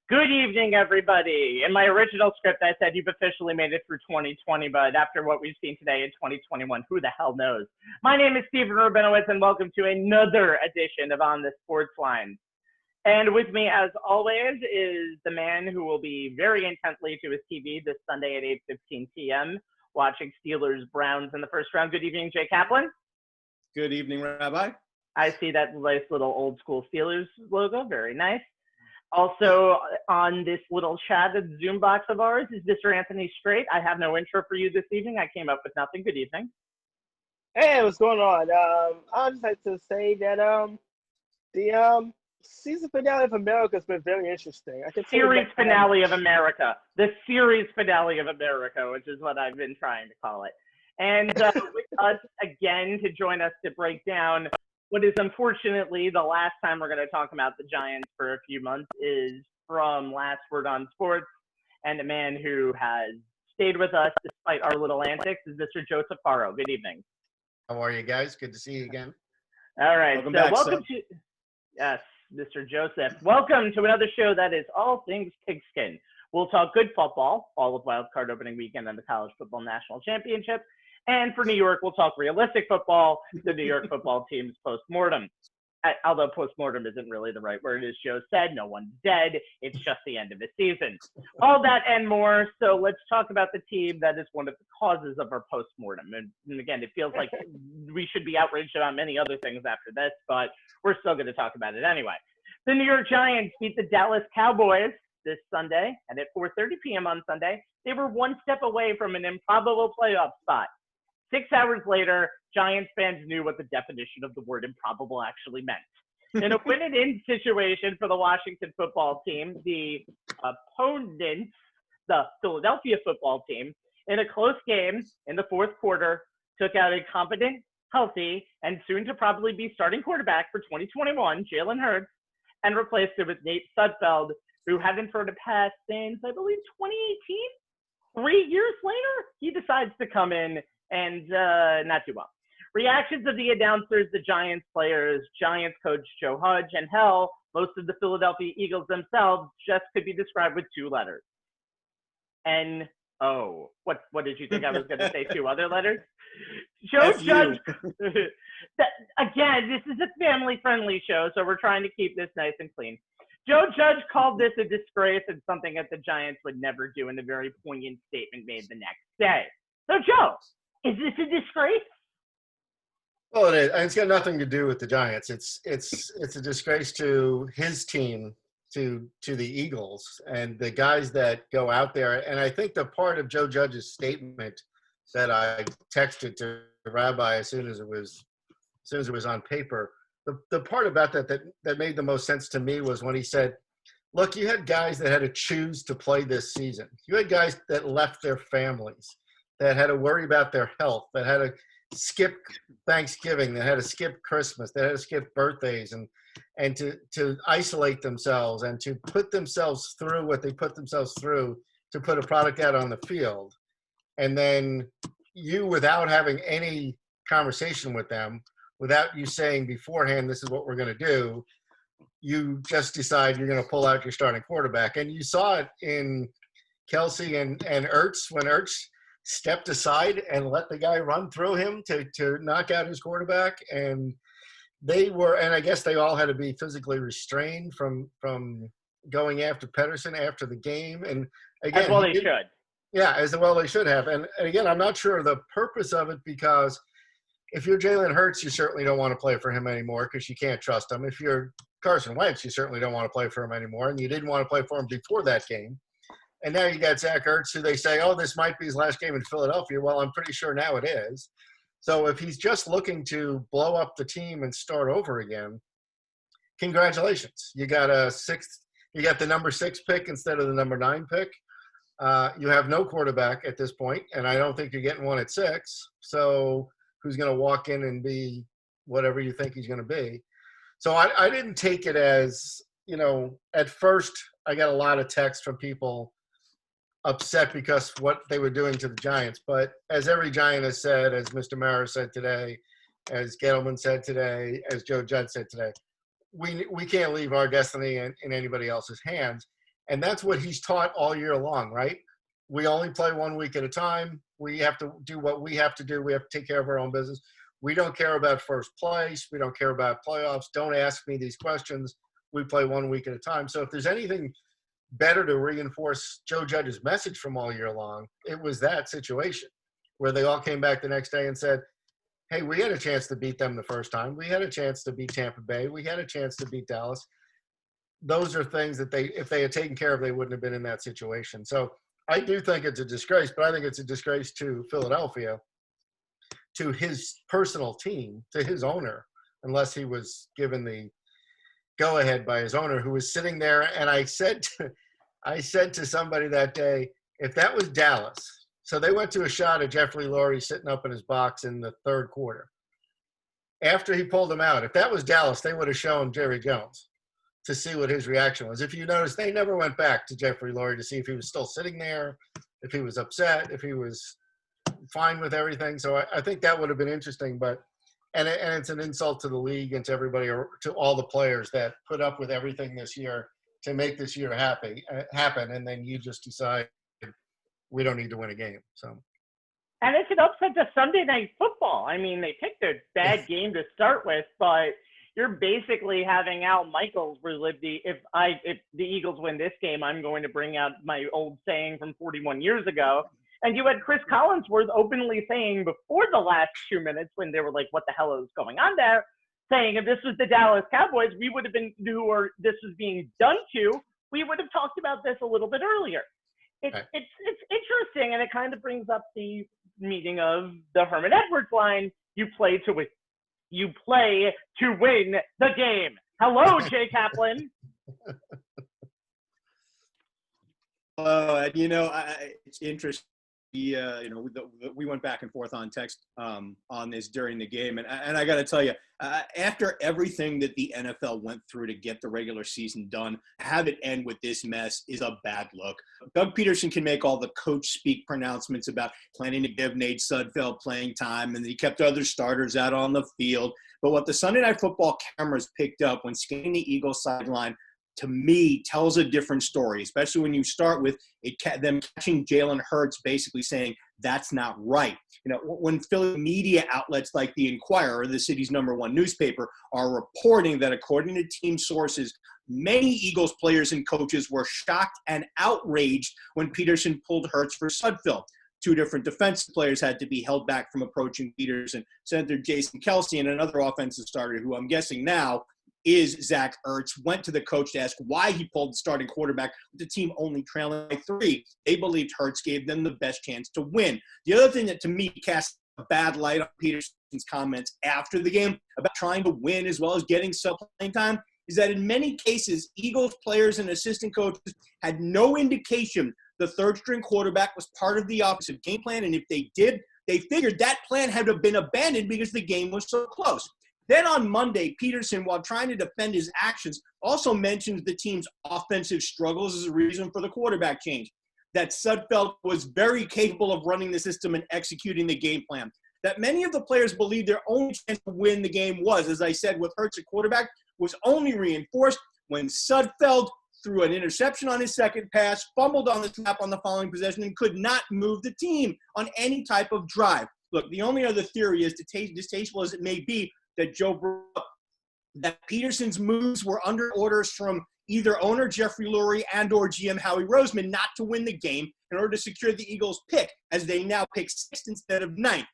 Good evening, everybody. In my original script, I said you've officially made it through 2020, but after what we've seen today in 2021, who the hell knows? My name is Stephen Rabinowitz, and welcome to another edition of On the Sports Line. And with me, as always, is the man who will be very intently to his TV this Sunday at 8:15 p.m. watching Steelers-Browns in the first round. Good evening, Jay Kaplan. Good evening, Rabbi. I see that nice little old-school Steelers logo. Very nice. Also on this little chatted Zoom box of ours is Mr. Anthony Strait. I have no intro for you this evening. I came up with nothing. Good evening. Hey, what's going on? I'd just like to say that the season finale of America has been very interesting. Series finale of America. The series finale of America, which is what I've been trying to call it. And with us again to join us to break down what is unfortunately the last time we're going to talk about the Giants for a few months is from Last Word on Sports, and a man who has stayed with us despite our little antics is Mr. Joe Tufaro. Good evening. How are you guys? Good to see you again. All right. Welcome back, welcome to yes, Mr. Joseph. Welcome to another show that is all things pigskin. We'll talk good football, all of WildCard opening weekend and the College Football National Championship. And for New York, we'll talk realistic football, the New York football team's postmortem. Although postmortem isn't really the right word, as Joe said, no one's dead. It's just the end of the season. All that and more. So let's talk about the team that is one of the causes of our postmortem. And again, it feels like we should be outraged about many other things after this, but we're still going to talk about it anyway. The New York Giants beat the Dallas Cowboys this Sunday, and at 4:30 p.m. on Sunday, they were one step away from an improbable playoff spot. 6 hours later, Giants fans knew what the definition of the word improbable actually meant. In a win-and-in situation for the Washington football team, the opponents, the Philadelphia football team, in a close game in the fourth quarter, took out a competent, healthy, and soon to probably be starting quarterback for 2021, Jalen Hurts, and replaced it with Nate Sudfeld, who hadn't thrown a pass since, I believe, 2018. 3 years later, he decides to come in and not do well. Reactions of the announcers, the Giants players, Giants coach Joe Judge, and hell, most of the Philadelphia Eagles themselves just could be described with two letters. N-O. What did you think I was going to say? Two other letters? Joe Judge. Again, this is a family-friendly show, so we're trying to keep this nice and clean. Joe Judge called this a disgrace and something that the Giants would never do in a very poignant statement made the next day. So, Joe, is this a disgrace? Well, it is. And it's got nothing to do with the Giants. It's a disgrace to his team, to the Eagles, and the guys that go out there. And I think the part of Joe Judge's statement that I texted to Rabbi as soon as it was on paper, the part about that made the most sense to me was when he said, "Look, you had guys that had to choose to play this season. You had guys that left their families, that had to worry about their health, that had to skip Thanksgiving, that had to skip Christmas, that had to skip birthdays, and to isolate themselves and to put themselves through what they put themselves through to put a product out on the field. And then you, without having any conversation with them, without you saying beforehand, this is what we're going to do, you just decide you're going to pull out your starting quarterback." And you saw it in Kelsey and Ertz when Ertz stepped aside and let the guy run through him to knock out his quarterback. And I guess they all had to be physically restrained from going after Pedersen after the game. And again, as well they should. Yeah, as well they should have. And again, I'm not sure the purpose of it, because if you're Jalen Hurts, you certainly don't want to play for him anymore because you can't trust him. If you're Carson Wentz, you certainly don't want to play for him anymore, and you didn't want to play for him before that game. And now you got Zach Ertz, who they say, oh, this might be his last game in Philadelphia. Well, I'm pretty sure now it is. So if he's just looking to blow up the team and start over again, congratulations. You got the number 6 pick instead of the number 9 pick. You have no quarterback at this point, and I don't think you're getting one at 6. So who's going to walk in and be whatever you think he's going to be? So I didn't take it as, at first I got a lot of texts from people upset because what they were doing to the Giants. But as every Giant has said, as Mr. Mara said today, as Gettleman said today, as Joe Judge said today, we can't leave our destiny in anybody else's hands. And that's what he's taught all year long, right? We only play 1 week at a time. We have to do what we have to do. We have to take care of our own business. We don't care about first place. We don't care about playoffs. Don't ask me these questions. We play 1 week at a time. So if there's anything better to reinforce Joe Judge's message from all year long, it was that situation where they all came back the next day and said, hey, we had a chance to beat them the first time. We had a chance to beat Tampa Bay. We had a chance to beat Dallas. Those are things that if they had taken care of, they wouldn't have been in that situation. So I do think it's a disgrace, but I think it's a disgrace to Philadelphia, to his personal team, to his owner, unless he was given the go-ahead by his owner, who was sitting there. And I said to somebody that day, if that was Dallas, so they went to a shot of Jeffrey Lurie sitting up in his box in the third quarter. After he pulled him out, if that was Dallas, they would have shown Jerry Jones to see what his reaction was. If you notice, they never went back to Jeffrey Lurie to see if he was still sitting there, if he was upset, if he was fine with everything. So I think that would have been interesting. But and it's an insult to the league and to everybody, or to all the players that put up with everything this year to make this year happen, and then you just decide we don't need to win a game. So, and it's an upset to Sunday Night Football. I mean, they picked a bad game to start with, but you're basically having Al Michaels relive if the Eagles win this game, I'm going to bring out my old saying from 41 years ago. And you had Chris Collinsworth openly saying before the last 2 minutes, when they were like, what the hell is going on there, saying if this was the Dallas Cowboys, we would have been or this was being done to, we would have talked about this a little bit earlier. It's interesting, and it kind of brings up the meaning of the Herman Edwards line, you play to win the game. Hello, Jay Kaplan. It's interesting. We went back and forth on text on this during the game. And I got to tell you, after everything that the NFL went through to get the regular season done, have it end with this mess is a bad look. Doug Peterson can make all the coach speak pronouncements about planning to give Nate Sudfeld playing time, and he kept other starters out on the field. But what the Sunday Night Football cameras picked up when scanning the Eagles sideline, to me, tells a different story, especially when you start with them catching Jalen Hurts basically saying, that's not right. When Philly media outlets like the Inquirer, the city's #1 newspaper, are reporting that according to team sources, many Eagles players and coaches were shocked and outraged when Peterson pulled Hurts for Sudfeld. 2 different defensive players had to be held back from approaching Peterson. Center Jason Kelce and another offensive starter, who I'm guessing now is Zach Ertz, went to the coach to ask why he pulled the starting quarterback with the team only trailing by 3. They believed Hurts gave them the best chance to win. The other thing that, to me, casts a bad light on Peterson's comments after the game about trying to win as well as getting playing time is that in many cases, Eagles players and assistant coaches had no indication the third-string quarterback was part of the offensive game plan, and if they did, they figured that plan had been abandoned because the game was so close. Then on Monday, Peterson, while trying to defend his actions, also mentions the team's offensive struggles as a reason for the quarterback change. That Sudfeld was very capable of running the system and executing the game plan. That many of the players believed their only chance to win the game was, as I said, with Hurts at quarterback, was only reinforced when Sudfeld threw an interception on his second pass, fumbled on the snap on the following possession, and could not move the team on any type of drive. Look, the only other theory is, distasteful as it may be, that Joe brought up, that Peterson's moves were under orders from either owner Jeffrey Lurie and or GM Howie Roseman not to win the game in order to secure the Eagles' pick, as they now pick 6th instead of 9th.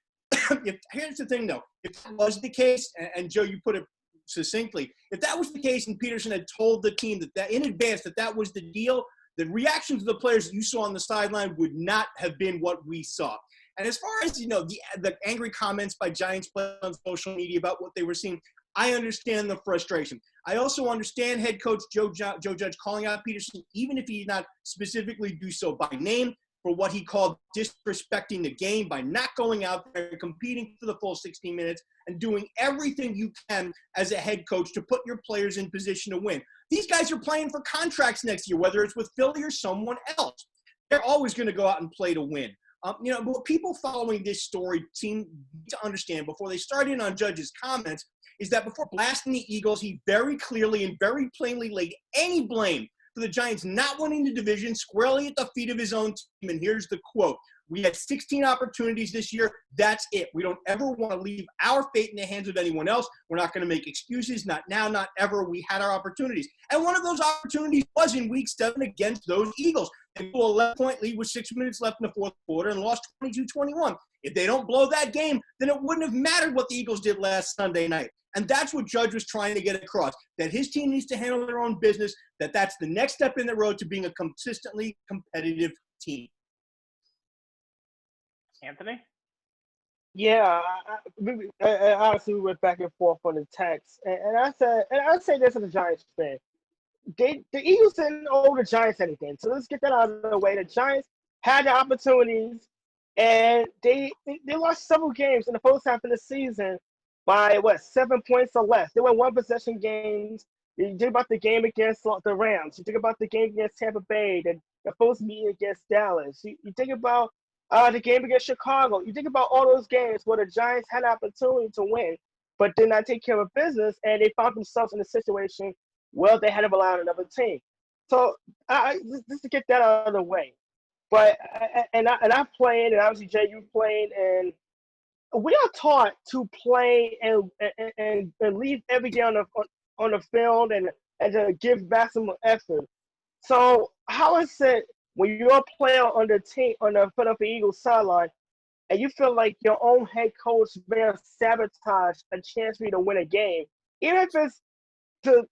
Here's the thing, though. If that was the case, and Joe, you put it succinctly, if that was the case and Peterson had told the team that in advance that was the deal, the reaction to the players that you saw on the sideline would not have been what we saw. And as far as, the angry comments by Giants players on social media about what they were seeing, I understand the frustration. I also understand head coach Joe Judge calling out Peterson, even if he did not specifically do so by name, for what he called disrespecting the game by not going out there and competing for the full 16 minutes and doing everything you can as a head coach to put your players in position to win. These guys are playing for contracts next year, whether it's with Philly or someone else. They're always going to go out and play to win. What people following this story seem to understand before they start in on Judge's comments is that before blasting the Eagles, he very clearly and very plainly laid any blame for the Giants not winning the division squarely at the feet of his own team. And here's the quote. We had 16 opportunities this year. That's it. We don't ever want to leave our fate in the hands of anyone else. We're not going to make excuses. Not now, not ever. We had our opportunities. And one of those opportunities was in week 7 against those Eagles. They blew a 11-point lead with 6 minutes left in the fourth quarter and lost 22-21. If they don't blow that game, then it wouldn't have mattered what the Eagles did last Sunday night. And that's what Judge was trying to get across, that his team needs to handle their own business, that that's the next step in the road to being a consistently competitive team. Anthony? Yeah, honestly, we went back and forth on the text, and I say this as a Giants fan: the Eagles didn't owe the Giants anything. So let's get that out of the way. The Giants had the opportunities, and they lost several games in the first half of the season by 7 points or less. They were 1-possession games. You think about the game against the Rams. You think about the game against Tampa Bay, the first meeting against Dallas. You think about the game against Chicago. You think about all those games where the Giants had an opportunity to win, but did not take care of business, and they found themselves in a situation where they had to rely on another team. So just to get that out of the way. But I played, and obviously Jay, you played, and we are taught to play and leave every day on the field and to give maximum effort. So how is it when you're a player on the team on the Philadelphia Eagles sideline, and you feel like your own head coach may have sabotaged a chance for you to win a game, even if it's to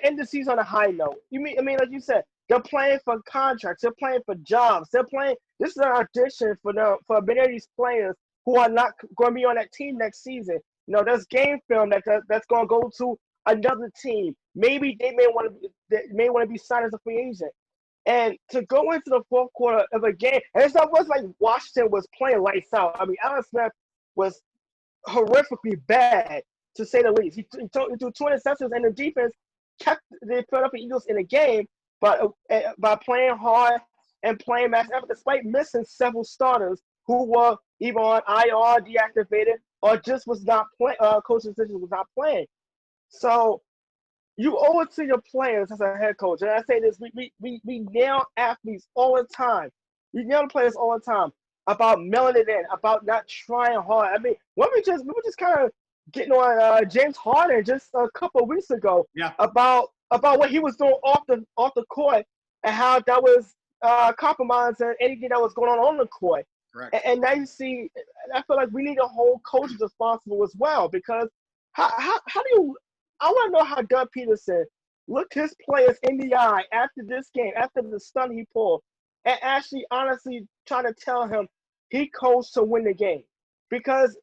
end the season on a high note? I mean, like you said, they're playing for contracts, they're playing for jobs, they're playing. This is an audition for many of these players who are not going to be on that team next season. There's game film that's going to go to another team. Maybe they may want to be signed as a free agent. And to go into the fourth quarter of a game, and it's not like Washington was playing lights out. I mean, Alex Smith was horrifically bad, to say the least. He threw 2 interceptions, and the defense kept the Philadelphia Eagles in the game by playing hard and playing max effort, despite missing several starters who were either on IR, deactivated, or just was not playing. Coaching decision was not playing. So you owe it to your players as a head coach. And I say this: we nail athletes all the time. We nail the players all the time about mailing it in, about not trying hard. I mean, we were just kind of getting on James Harden just a couple of weeks ago, about what he was doing off the court and how that was compromising anything that was going on the court. Correct. And now you see, I feel like we need to hold coaches responsible as well, because how do you? I want to know how Doug Peterson looked his players in the eye after this game, after the stunt he pulled, and actually honestly trying to tell him he coached to win the game. Because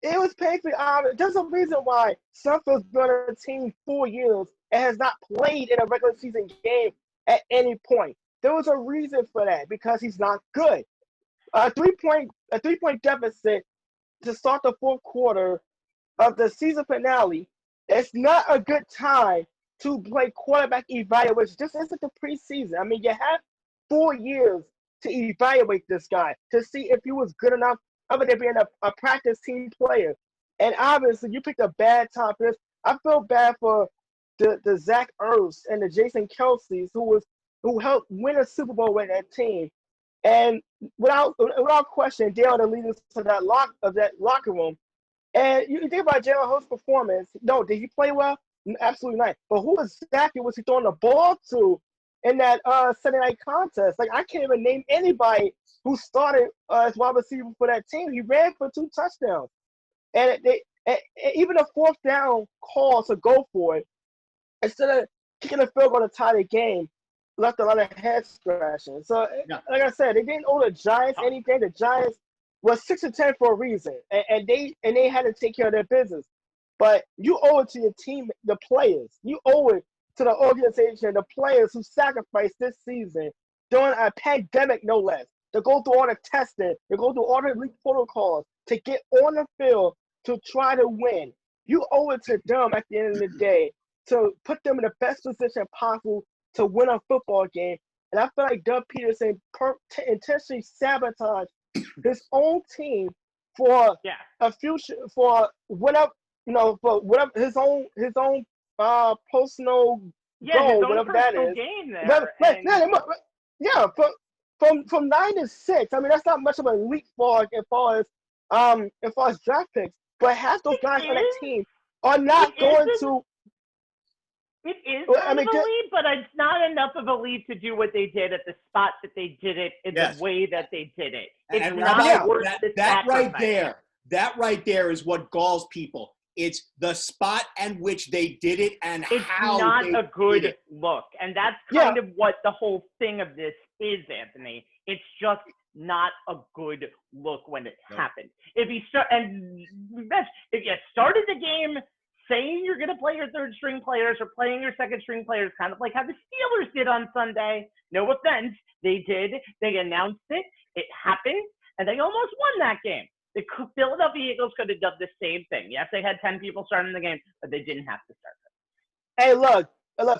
it was painfully obvious. There's a reason why Summerfield's been on a team 4 years and has not played in a regular season game at any point. There was a reason for that, because he's not good. A three-point deficit to start the fourth quarter of the season finale. It's not a good time to play quarterback evaluation. This isn't the preseason. I mean, you have 4 years to evaluate this guy, to see if he was good enough other than being a practice team player. And obviously, you picked a bad time for this. I feel bad for the Zach Ertz and the Jason Kelce's who helped win a Super Bowl with that team. And without question, they are the leaders to that locker room. And you think about Jalen Hurts' performance. No, did he play well? Absolutely not. But who exactly was he throwing the ball to in that Sunday night contest? Like, I can't even name anybody who started as wide receiver for that team. He ran for 2 touchdowns. And even a fourth down call to go for it, instead of kicking a field goal to tie the game, left a lot of head scratching. So, like I said, they didn't owe the Giants anything. The Giants was 6-10 for a reason, and they had to take care of their business. But you owe it to your team, the players. You owe it to the organization, the players who sacrificed this season during a pandemic, no less, to go through all the testing, to go through all the league protocols, to get on the field to try to win. You owe it to them at the end of the day to put them in the best position possible to win a football game. And I feel like Doug Peterson intentionally sabotaged his own team for a future, for whatever his own personal Yeah, his goal, own whatever that personal is. game But, there. yeah, from 9 to 6. I mean, that's not much of a leap forward as far as draft picks. But half those guys on that team are not going to. It is I kind mean, of a leap, but it's not enough of a leap to do what they did at the spot that they did it in the way that they did it. It's and not Rabbi, worth the that sacrifice. that right there is what galls people. It's the spot and which they did it and it's how not they a good did it. look. And that's kind of what the whole thing of this is, Anthony. It's just not a good look when it happened. If you started the game saying you're going to play your third string players or playing your second string players, kind of like how the Steelers did on Sunday. No offense. They did. They announced it. It happened. And they almost won that game. The Philadelphia Eagles could have done the same thing. Yes, they had 10 people starting the game, but they didn't have to start it. Hey, look,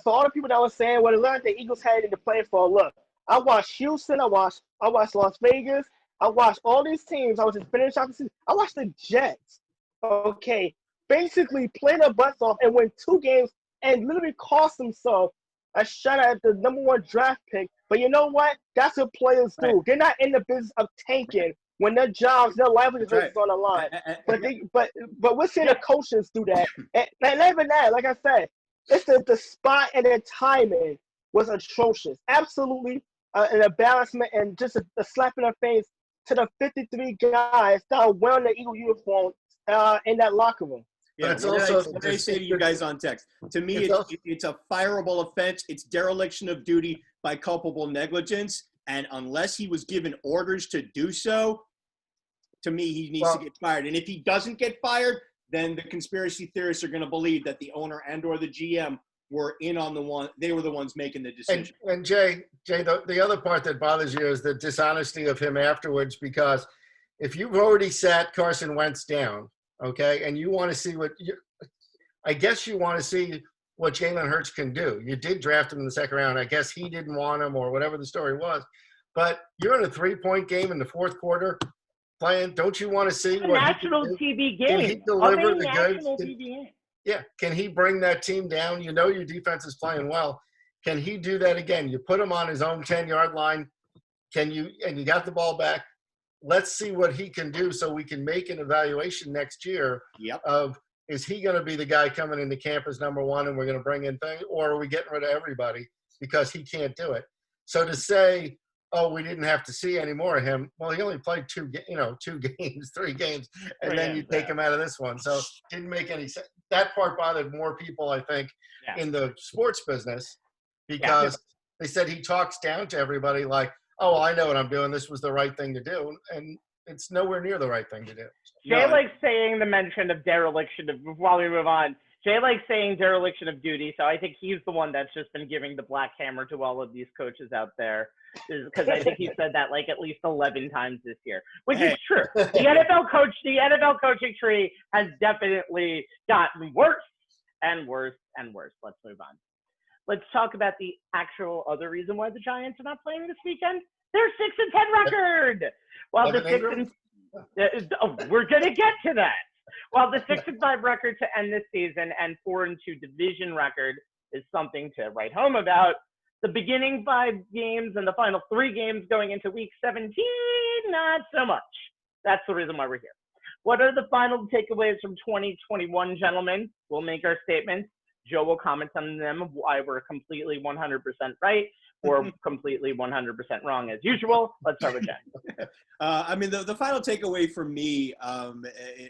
for all the people that were saying what the Eagles had in the play for, look, I watched Houston. I watched Las Vegas. I watched all these teams. I was just finishing out the season. I watched the Jets. Okay. Basically play their butts off and win 2 games and literally cost themselves a shot at the #1 draft pick. But you know what? That's what players do. Right. They're not in the business of tanking when their jobs, their livelihood is on the line. But we're seeing the coaches do that. And even that, like I said, it's the spot and the timing was atrocious. Absolutely an embarrassment and just a slap in the face to the 53 guys that are wearing the Eagle uniform in that locker room. Yeah, what did I say to you guys on text? To me, it's a fireable offense. It's dereliction of duty by culpable negligence. And unless he was given orders to do so, to me, he needs to get fired. And if he doesn't get fired, then the conspiracy theorists are going to believe that the owner and or the GM were in on the one. They were the ones making the decision. And Jay, the other part that bothers you is the dishonesty of him afterwards, because if you've already sat Carson Wentz down, okay, and you want to see I guess you want to see what Jalen Hurts can do. You did draft him in the second round. I guess he didn't want him or whatever the story was. But you're in a 3-point game in the fourth quarter playing. Don't you want to see what national TV game? Can he deliver the national goods? TV game. Yeah. Can he bring that team down? You know your defense is playing well. Can he do that again? You put him on his own 10-yard line. And you got the ball back. Let's see what he can do so we can make an evaluation next year of, is he going to be the guy coming into camp as #1 and we're going to bring in things, or are we getting rid of everybody because he can't do it? So to say, oh, we didn't have to see any more of him, well, he only played 3 games, and then you take him out of this one. So didn't make any sense. That part bothered more people, I think, in the sports business, because they said he talks down to everybody like, oh, I know what I'm doing. This was the right thing to do. And it's nowhere near the right thing to do. Jay likes saying the mention of dereliction of, while we move on, Jay likes saying dereliction of duty. So I think he's the one that's just been giving the black hammer to all of these coaches out there. Because I think he said that like at least 11 times this year, which is true. The NFL coaching tree has definitely gotten worse and worse and worse. Let's move on. Let's talk about the actual other reason why the Giants are not playing this weekend. Their 6-10 record. While the we're gonna get to that. While the 6-5 record to end this season and 4-2 division record is something to write home about, the beginning 5 games and the final 3 games going into week 17, not so much. That's the reason why we're here. What are the final takeaways from 2021, gentlemen? We'll make our statements. Joe will comment on them, why we're completely 100% right or completely 100% wrong as usual. Let's start with Jack. I mean, the final takeaway for me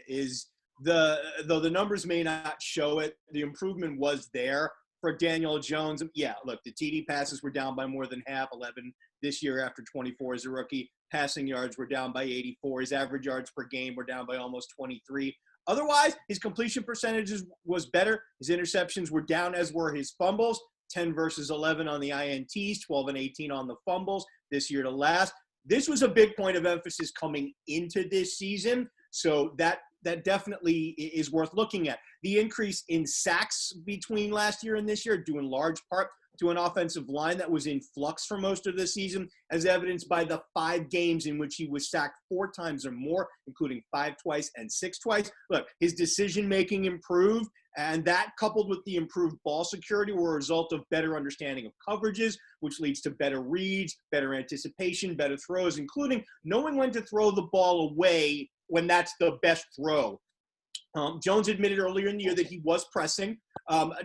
is though the numbers may not show it, the improvement was there for Daniel Jones. Yeah, look, the TD passes were down by more than half, 11 this year after 24 as a rookie. Passing yards were down by 84. His average yards per game were down by almost 23. Otherwise, his completion percentages was better. His interceptions were down, as were his fumbles. 10 versus 11 on the INTs, 12 and 18 on the fumbles this year to last. This was a big point of emphasis coming into this season, so that definitely is worth looking at. The increase in sacks between last year and this year, due in large part to an offensive line that was in flux for most of the season, as evidenced by the 5 games in which he was sacked 4 times or more, including 5 twice and 6 twice. Look, his decision-making improved, and that coupled with the improved ball security were a result of better understanding of coverages, which leads to better reads, better anticipation, better throws, including knowing when to throw the ball away when that's the best throw. Jones admitted earlier in the year that he was pressing,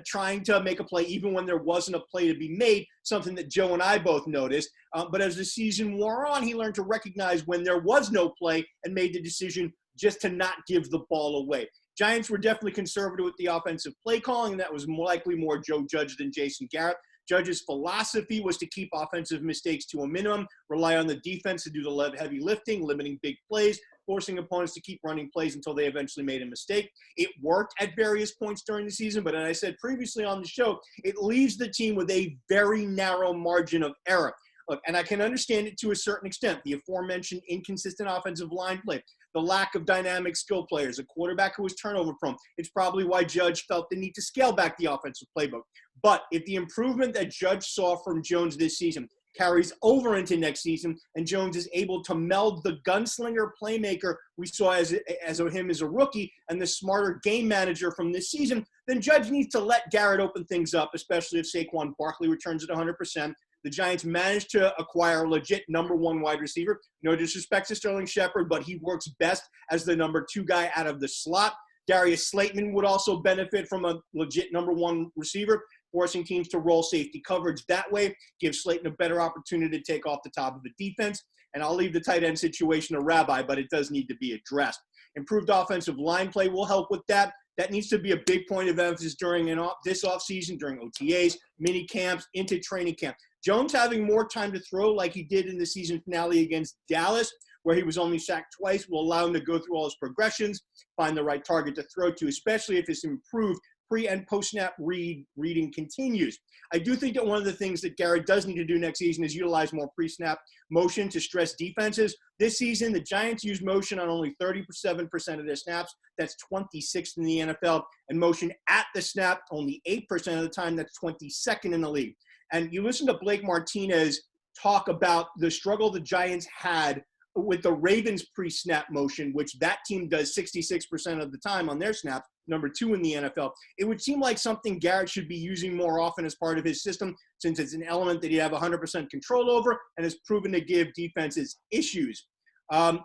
trying to make a play even when there wasn't a play to be made, something that Joe and I both noticed. But as the season wore on, he learned to recognize when there was no play and made the decision just to not give the ball away. Giants were definitely conservative with the offensive play calling, and that was likely more Joe Judge than Jason Garrett. Judge's philosophy was to keep offensive mistakes to a minimum, rely on the defense to do the heavy lifting, limiting big plays, forcing opponents to keep running plays until they eventually made a mistake. It worked at various points during the season, but as I said previously on the show, it leaves the team with a very narrow margin of error. Look, and I can understand it to a certain extent, the aforementioned inconsistent offensive line play, the lack of dynamic skill players, a quarterback who was turnover prone. It's probably why Judge felt the need to scale back the offensive playbook. But if the improvement that Judge saw from Jones this season carries over into next season, and Jones is able to meld the gunslinger playmaker we saw as him as a rookie and the smarter game manager from this season, then Judge needs to let Garrett open things up, especially if Saquon Barkley returns at 100%. The Giants managed to acquire a legit number 1 wide receiver. No disrespect to Sterling Shepard, but he works best as the number 2 guy out of the slot. Darius Slayton would also benefit from a legit number 1 receiver, forcing teams to roll safety coverage that way, give Slayton a better opportunity to take off the top of the defense. And I'll leave the tight end situation to Rabbi, but it does need to be addressed. Improved offensive line play will help with that. That needs to be a big point of emphasis during this offseason, during OTAs, mini camps, into training camp. Jones having more time to throw like he did in the season finale against Dallas, where he was only sacked twice, will allow him to go through all his progressions, find the right target to throw to, especially if his improved pre- and post-snap reading continues. I do think that one of the things that Garrett does need to do next season is utilize more pre-snap motion to stress defenses. This season, the Giants use motion on only 37% of their snaps. That's 26th in the NFL. And motion at the snap, only 8% of the time. That's 22nd in the league. And you listen to Blake Martinez talk about the struggle the Giants had with the Ravens pre-snap motion, which that team does 66% of the time on their snaps, number 2 in the NFL. It would seem like something Garrett should be using more often as part of his system, since it's an element that he'd have 100% control over and has proven to give defenses issues.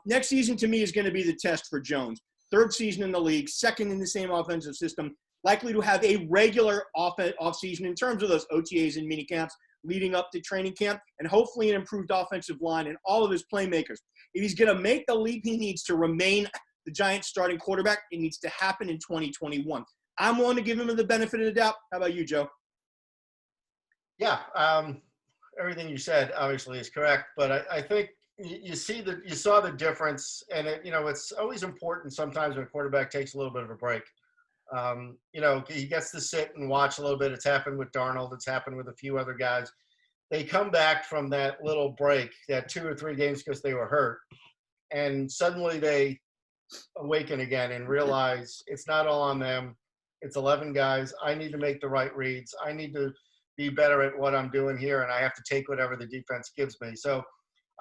Next season, to me, is going to be the test for Jones. 3rd season in the league, 2nd in the same offensive system, likely to have a regular offseason in terms of those OTAs and mini camps leading up to training camp, and hopefully an improved offensive line and all of his playmakers. If he's going to make the leap he needs to remain the Giants starting quarterback, it needs to happen in 2021. I'm willing to give him the benefit of the doubt. How about you, Joe? Yeah, everything you said obviously is correct, but I think you saw the difference, and it's always important sometimes when a quarterback takes a little bit of a break. He gets to sit and watch a little bit. It's happened with Darnold. It's happened with a few other guys. They come back from that little break, that 2 or 3 games because they were hurt, and suddenly they awaken again and realize it's not all on them. It's 11 guys. I need to make the right reads. I need to be better at what I'm doing here, and I have to take whatever the defense gives me. So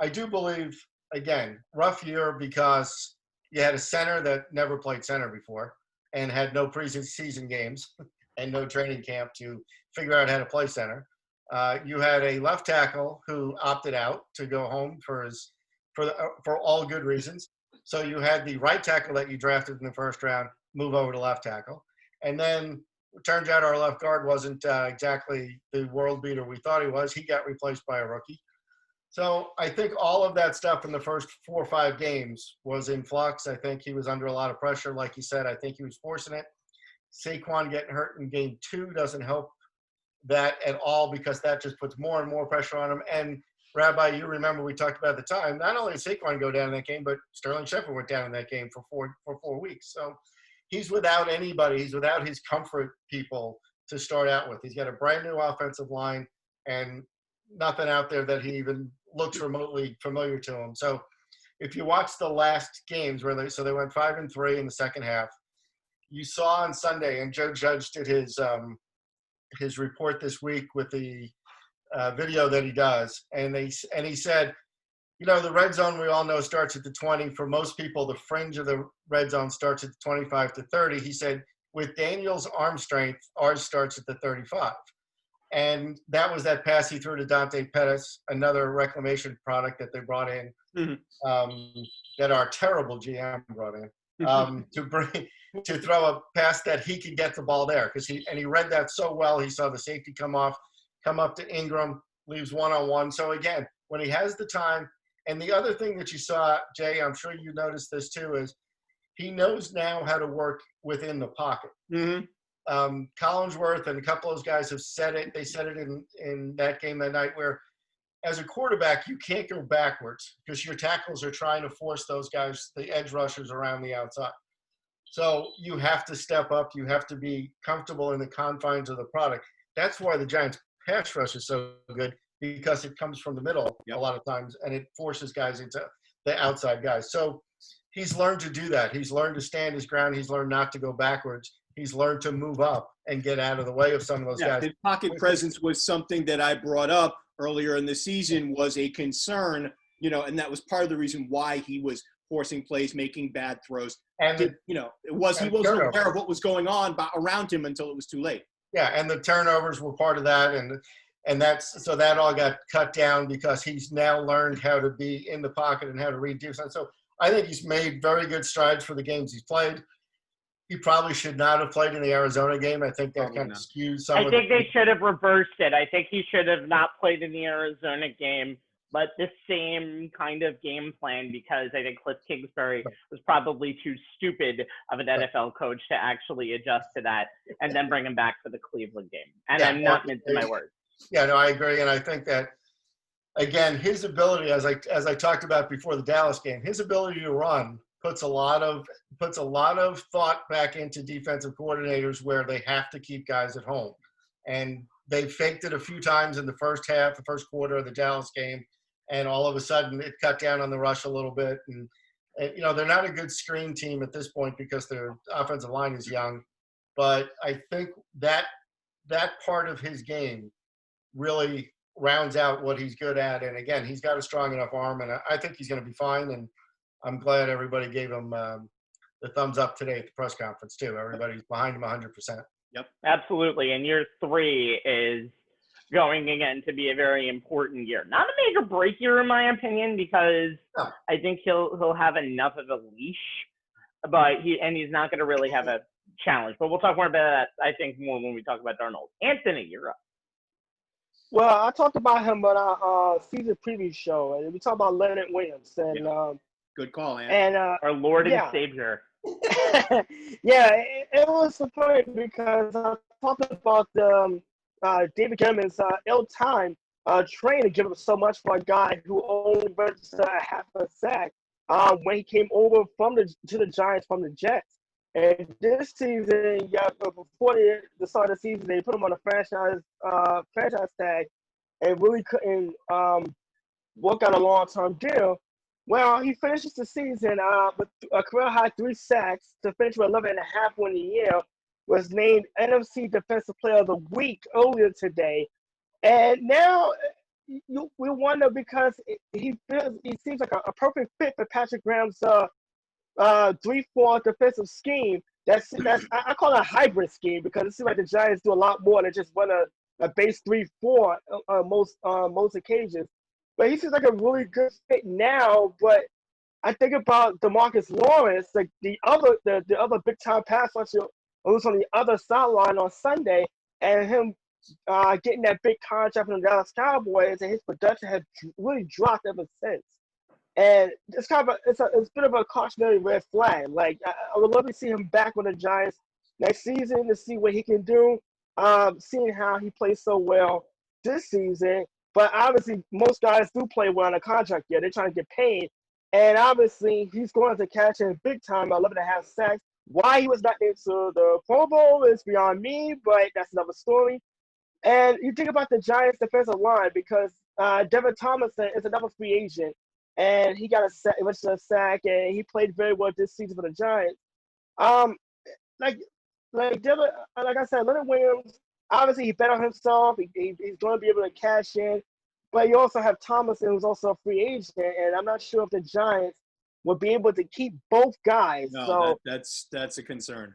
I do believe, again, rough year because you had a center that never played center before and had no preseason games and no training camp to figure out how to play center. You had a left tackle who opted out to go home for all good reasons. So you had the right tackle that you drafted in the first round move over to left tackle. And then it turns out our left guard wasn't exactly the world beater we thought he was. He got replaced by a rookie. So I think all of that stuff in the first 4 or 5 games was in flux. I think he was under a lot of pressure. Like you said, I think he was forcing it. Saquon getting hurt in game 2 doesn't help that at all because that just puts more and more pressure on him. And Rabbi, you remember we talked about at the time, not only did Saquon go down in that game, but Sterling Shepard went down in that game for 4 weeks. So he's without anybody. He's without his comfort people to start out with. He's got a brand new offensive line and nothing out there that he even looks remotely familiar to him. So if you watch the last games where they went 5-3 in the second half, you saw on Sunday, and Joe Judge did his report this week with the video that he does, and he said, you know, the red zone we all know starts at the 20. For most people, the fringe of the red zone starts at the 25 to 30. He said, with Daniel's arm strength, ours starts at the 35. And that was that pass he threw to Dante Pettis, another reclamation product that they brought in, that our terrible GM brought in, to throw a pass that he could get the ball there. He read that so well. He saw the safety come up to Ingram, leaves one-on-one. So again, when he has the time, and the other thing that you saw, Jay, I'm sure you noticed this too, is he knows now how to work within the pocket. Collinsworth and a couple of those guys have said it. They said it in that game that night, where as a quarterback, you can't go backwards because your tackles are trying to force those guys, the edge rushers, around the outside. So you have to step up. You have to be comfortable in the confines of the product. That's why the Giants' pass rush is so good, because it comes from the middle a lot of times, and it forces guys into the outside guys. So he's learned to do that. He's learned to stand his ground. He's learned not to go backwards. He's learned to move up and get out of the way of some of those guys. His pocket presence was something that I brought up earlier in the season, was a concern, you know, and that was part of the reason why he was forcing plays, making bad throws. And he wasn't aware of what was going on around him until it was too late. Yeah, and the turnovers were part of that, and that's so that all got cut down because he's now learned how to be in the pocket and how to read defense. So I think he's made very good strides for the games he's played. He probably should not have played in the Arizona game. I think that kind of skews some. I think they should have reversed it. I think he should have not played in the Arizona game, but the same kind of game plan, because I think Cliff Kingsbury was probably too stupid of an NFL coach to actually adjust to that and then bring him back for the Cleveland game. And I'm not mincing my words. Yeah, no, I agree. And I think that, again, his ability, as I talked about before the Dallas game, his ability to run puts a lot of thought back into defensive coordinators, where they have to keep guys at home. And they faked it a few times in the first quarter of the Dallas game, and all of a sudden it cut down on the rush a little bit. And you know, they're not a good screen team at this point because their offensive line is young. But I think that part of his game really rounds out what he's good at. And again, he's got a strong enough arm, and I think he's going to be fine. And I'm glad everybody gave him the thumbs up today at the press conference too. Everybody's behind him 100%. Yep. Absolutely. And year 3 is going again to be a very important year. Not a make or break year in my opinion, because I think he'll have enough of a leash, but he's not going to really have a challenge. But we'll talk more about that, I think, more when we talk about Darnold. Anthony, you're up. Well, I talked about him on our season preview show, and we talked about Leonard Williams. And good call, Anthony. And our Lord and Savior. Yeah, it was funny because I talked about David Gettleman's ill-time training to give him so much for a guy who only registered a half a sack when he came over to the Giants from the Jets. And this season, before the start of the season, they put him on a franchise tag and really couldn't work out a long-term deal. Well, he finishes the season with a career-high 3 sacks to finish with 11.5 win the year. Was named NFC Defensive Player of the Week earlier today. And now we wonder, because he seems like a perfect fit for Patrick Graham's 3-4 defensive scheme. I call it a hybrid scheme, because it seems like the Giants do a lot more than just run a base 3-4 most occasions. But he seems like a really good fit now. But I think about DeMarcus Lawrence, like the other big time pass rusher who's on the other sideline on Sunday, and him getting that big contract from the Dallas Cowboys, and his production has really dropped ever since. And it's kind of it's a bit of a cautionary red flag. Like I would love to see him back with the Giants next season to see what he can do. Seeing how he plays so well this season. But obviously, most guys do play well on a contract year. They're trying to get paid. And obviously, he's going to catch in big time, 11.5 sacks. Why he was not into the Pro Bowl is beyond me, but that's another story. And you think about the Giants' defensive line, because Devin Tomlinson is another free agent. And he got a sack, and he played very well this season for the Giants. Like I said, Leonard Williams, obviously he bet on himself. He's going to be able to cash in. But you also have Thomason, who's also a free agent, and I'm not sure if the Giants will be able to keep both guys. No, So that's a concern.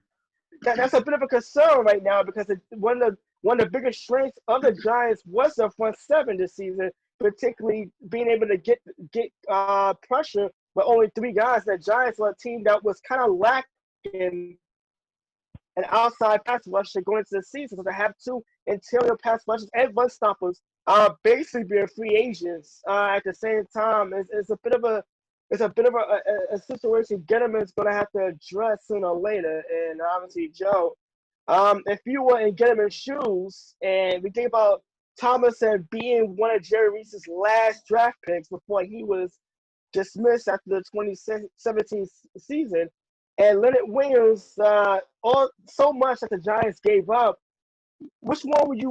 that's a bit of a concern right now because one of the biggest strengths of the Giants was the front seven this season, particularly being able to get pressure with only 3 guys. The Giants were a team that was kind of lacking an outside pass rusher going into the season. So to have 2 interior pass rushers and run stoppers basically being free agents at the same time is a bit of a situation Gettleman's going to have to address sooner or later. And obviously, Joe, if you were in Gettleman's shoes and we think about Thomason being one of Jerry Reese's last draft picks before he was dismissed after the 2017 season, and Leonard Williams, so much that the Giants gave up, which one would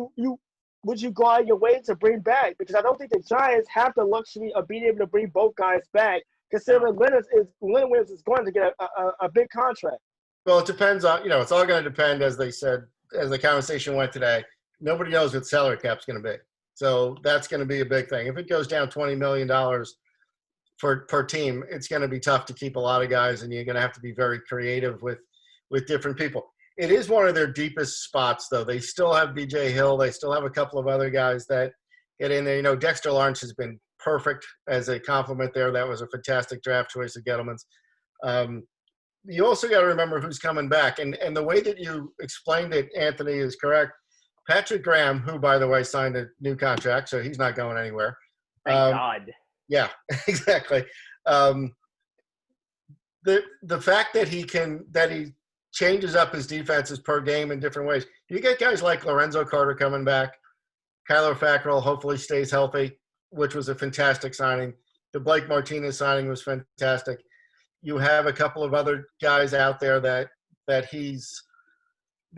you go out of your way to bring back? Because I don't think the Giants have the luxury of being able to bring both guys back, considering Leonard Williams is going to get a big contract. Well, it depends on, it's all going to depend, as they said, as the conversation went today. Nobody knows what salary cap's going to be. So that's going to be a big thing. If it goes down $20 million per team, it's going to be tough to keep a lot of guys, and you're going to have to be very creative with different people. It is one of their deepest spots, though. They still have B.J. Hill. They still have a couple of other guys that get in there. Dexter Lawrence has been perfect as a compliment there. That was a fantastic draft choice of Gettleman's. You also got to remember who's coming back. And the way that you explained it, Anthony, is correct. Patrick Graham, who, by the way, signed a new contract, so he's not going anywhere. Thank God. Yeah, exactly. The fact that he changes up his defenses per game in different ways. You get guys like Lorenzo Carter coming back. Kyler Fackrell hopefully stays healthy, which was a fantastic signing. The Blake Martinez signing was fantastic. You have a couple of other guys out there that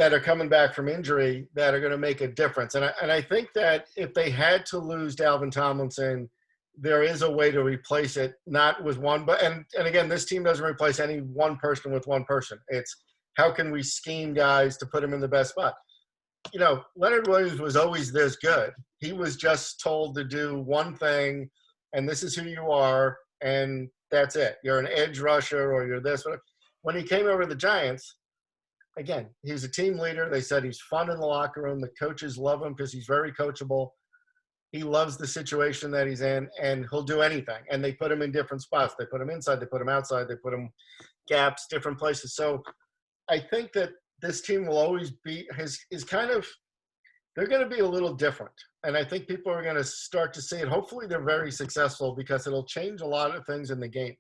are coming back from injury that are going to make a difference. And I think that if they had to lose Dalvin Tomlinson, there is a way to replace it, not with one. But and again, this team doesn't replace any one person with one person. It's how can we scheme guys to put them in the best spot? Leonard Williams was always this good. He was just told to do one thing, and this is who you are, and that's it. You're an edge rusher or you're this. When he came over to the Giants, again, he's a team leader. They said he's fun in the locker room. The coaches love him because he's very coachable. He loves the situation that he's in, and he'll do anything. And they put him in different spots. They put him inside. They put him outside. They put him gaps, different places. So I think that this team will always be they're going to be a little different. And I think people are going to start to see it. Hopefully they're very successful because it'll change a lot of things in the game.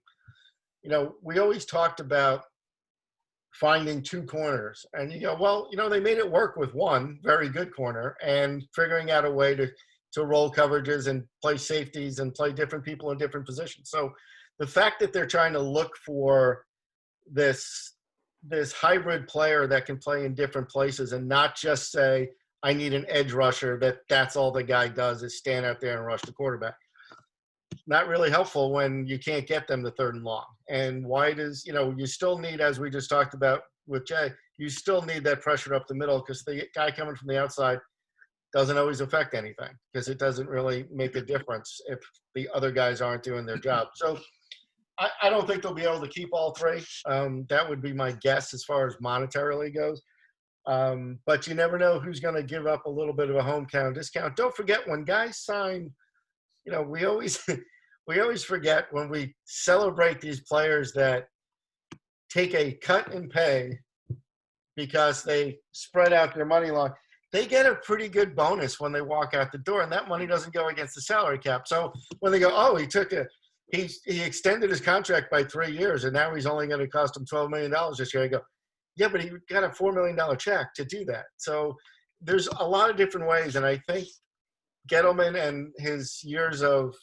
We always talked about finding 2 corners. And you go, well, they made it work with one very good corner and figuring out a way to roll coverages and play safeties and play different people in different positions. So the fact that they're trying to look for this hybrid player that can play in different places and not just say, I need an edge rusher, that's all the guy does is stand out there and rush the quarterback. Not really helpful when you can't get them to 3rd and long. And White is, you still need, as we just talked about with Jay, you still need that pressure up the middle because the guy coming from the outside doesn't always affect anything because it doesn't really make a difference if the other guys aren't doing their job. So I don't think they'll be able to keep all 3. That would be my guess as far as monetarily goes. But you never know who's going to give up a little bit of a hometown discount. Don't forget when guys sign, we always forget when we celebrate these players that take a cut in pay because they spread out their money long. They get a pretty good bonus when they walk out the door, and that money doesn't go against the salary cap. So when they go, oh, he extended his contract by 3 years, and now he's only going to cost him $12 million this year. I go, yeah, but he got a $4 million check to do that. So there's a lot of different ways, and I think Gettleman and his years of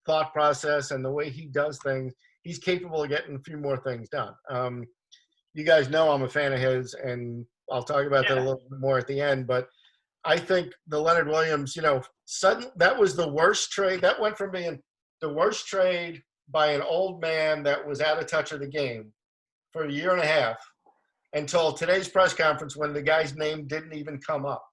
thought process and the way he does things, he's capable of getting a few more things done. You guys know I'm a fan of his, and I'll talk about that a little bit more at the end. But I think the Leonard Williams, that was the worst trade. That went from being the worst trade by an old man that was out of touch of the game for 1.5 years until today's press conference when the guy's name didn't even come up.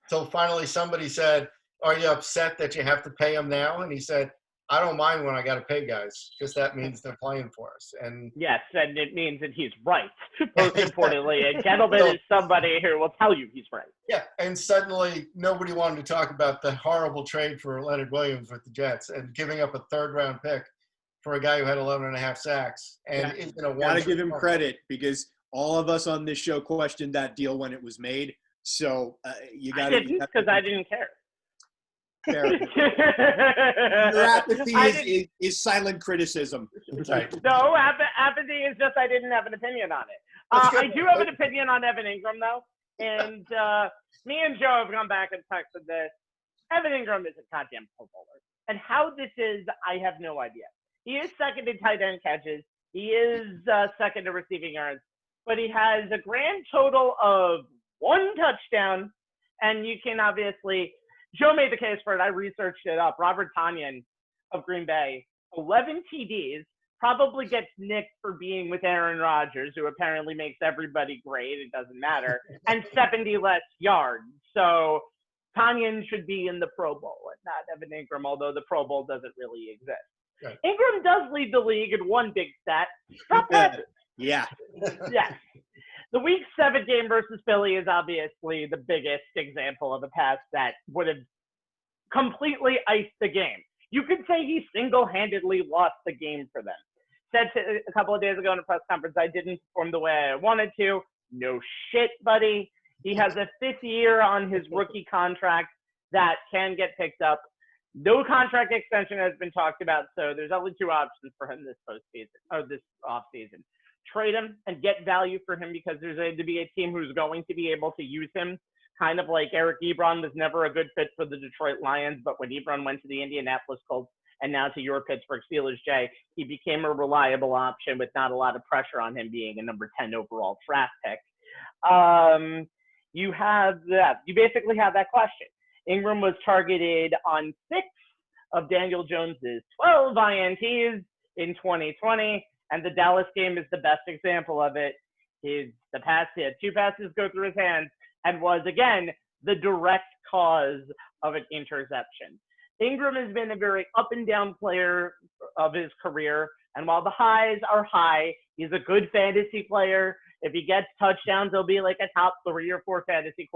till finally somebody said, "Are you upset that you have to pay him now?" And he said, "I don't mind when I got to pay guys because that means they're playing for us." And yes, and it means that he's right. Most importantly, a gentleman is somebody who will tell you he's right. yeah, and suddenly nobody wanted to talk about the horrible trade for Leonard Williams with the Jets and giving up a third-round pick for a guy who had 11.5 sacks and is going to Gotta give him credit because all of us on this show questioned that deal when it was made. So you got to. Because I didn't care. Fair. Your apathy is silent criticism. Right. No, apathy is just I didn't have an opinion on it. I do have an opinion on Evan Ingram, though. And me and Joe have gone back and texted this. Evan Ingram is a goddamn Pro Bowler. And how this is, I have no idea. He is second in tight end catches. He is second in receiving yards. But he has a grand total of 1 touchdown. And you can obviously, Joe made the case for it. I researched it up. Robert Tonyan of Green Bay, 11 TDs, probably gets nicked for being with Aaron Rodgers, who apparently makes everybody great. It doesn't matter. And 70 less yards. So Tonyan should be in the Pro Bowl and not Evan Ingram, although the Pro Bowl doesn't really exist. Right. Ingram does lead the league in one big stat. Drop passes. Yeah. Yes. The Week 7 game versus Philly is obviously the biggest example of a pass that would have completely iced the game. You could say he single-handedly lost the game for them. Said a couple of days ago in a press conference, I didn't perform the way I wanted to. No shit, buddy. He has a 5th year on his rookie contract that can get picked up. No contract extension has been talked about, so there's only 2 options for him this offseason. Trade him and get value for him because there's going to be a team who's going to be able to use him. Kind of like Eric Ebron was never a good fit for the Detroit Lions, but when Ebron went to the Indianapolis Colts and now to your Pittsburgh Steelers, Jay, he became a reliable option with not a lot of pressure on him being a number 10 overall draft pick. You have that. You basically have that question. Ingram was targeted on 6 of Daniel Jones's 12 INTs in 2020, and the Dallas game is the best example of it. He had 2 passes go through his hands and was, again, the direct cause of an interception. Ingram has been a very up-and-down player of his career, and while the highs are high, he's a good fantasy player. If he gets touchdowns, he'll be like a top 3 or 4 fantasy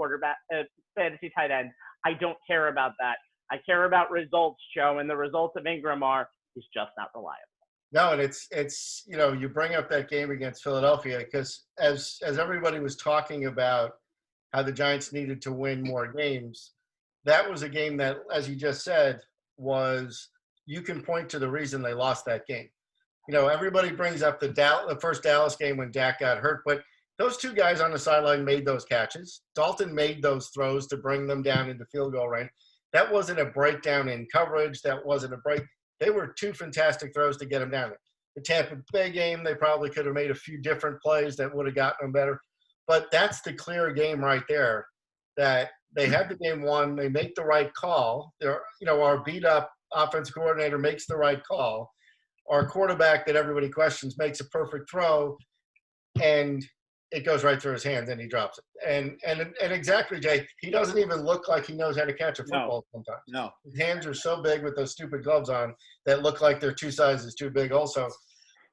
fantasy tight end. I don't care about that. I care about results, Joe, and the results of Ingram are he's just not reliable. No, and it's you bring up that game against Philadelphia because as everybody was talking about how the Giants needed to win more games, that was a game that, as you just said, was you can point to the reason they lost that game. Everybody brings up the first Dallas game when Dak got hurt, but those 2 guys on the sideline made those catches. Dalton made those throws to bring them down into field goal range. That wasn't a breakdown in coverage. That wasn't a break. They were 2 fantastic throws to get them down there. The Tampa Bay game, they probably could have made a few different plays that would have gotten them better. But that's the clear game right there that they had the game won. They make the right call. Our beat-up offensive coordinator makes the right call. Our quarterback that everybody questions makes a perfect throw, and it goes right through his hands, and he drops it. And exactly, Jay, he doesn't even look like he knows how to catch a football sometimes. No. His hands are so big with those stupid gloves on that look like they're 2 sizes too big also.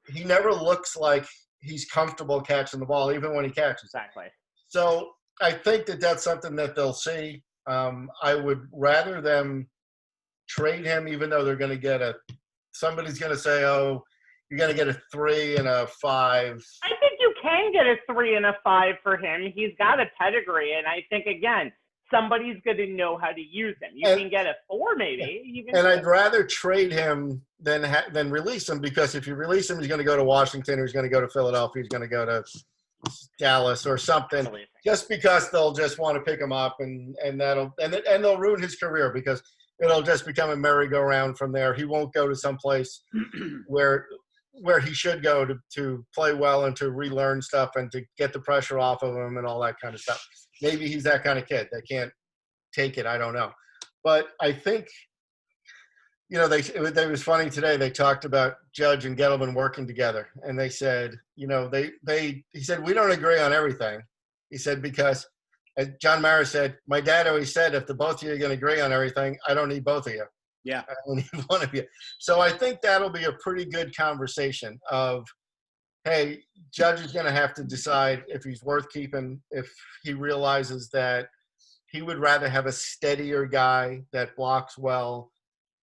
He never looks like he's comfortable catching the ball, even when he catches. Exactly. So I think that's something that they'll see. I would rather them trade him, even though they're going to get somebody's going to say, oh, you're going to get a 3 and a 5. I think you can get a 3 and a 5 for him. He's got a pedigree, and I think, again, somebody's going to know how to use him. You can get a 4 maybe. I'd rather trade him than release him, because if you release him, he's going to go to Washington, or he's going to go to Philadelphia, he's going to go to Dallas or something, just because they'll just want to pick him up, and they'll ruin his career because it'll just become a merry-go-round from there. He won't go to some place where he should go to play well and to relearn stuff and to get the pressure off of him and all that kind of stuff. Maybe he's that kind of kid that can't take it. I don't know. But I think, it was funny today. They talked about Judge and Gettleman working together, and they said, he said, we don't agree on everything. He said, because as John Mara said, my dad always said, if the both of you are going to agree on everything, I don't need both of you. Yeah. I only need one of you. So I think that'll be a pretty good conversation of, hey, Judge is going to have to decide if he's worth keeping, if he realizes that he would rather have a steadier guy that blocks well.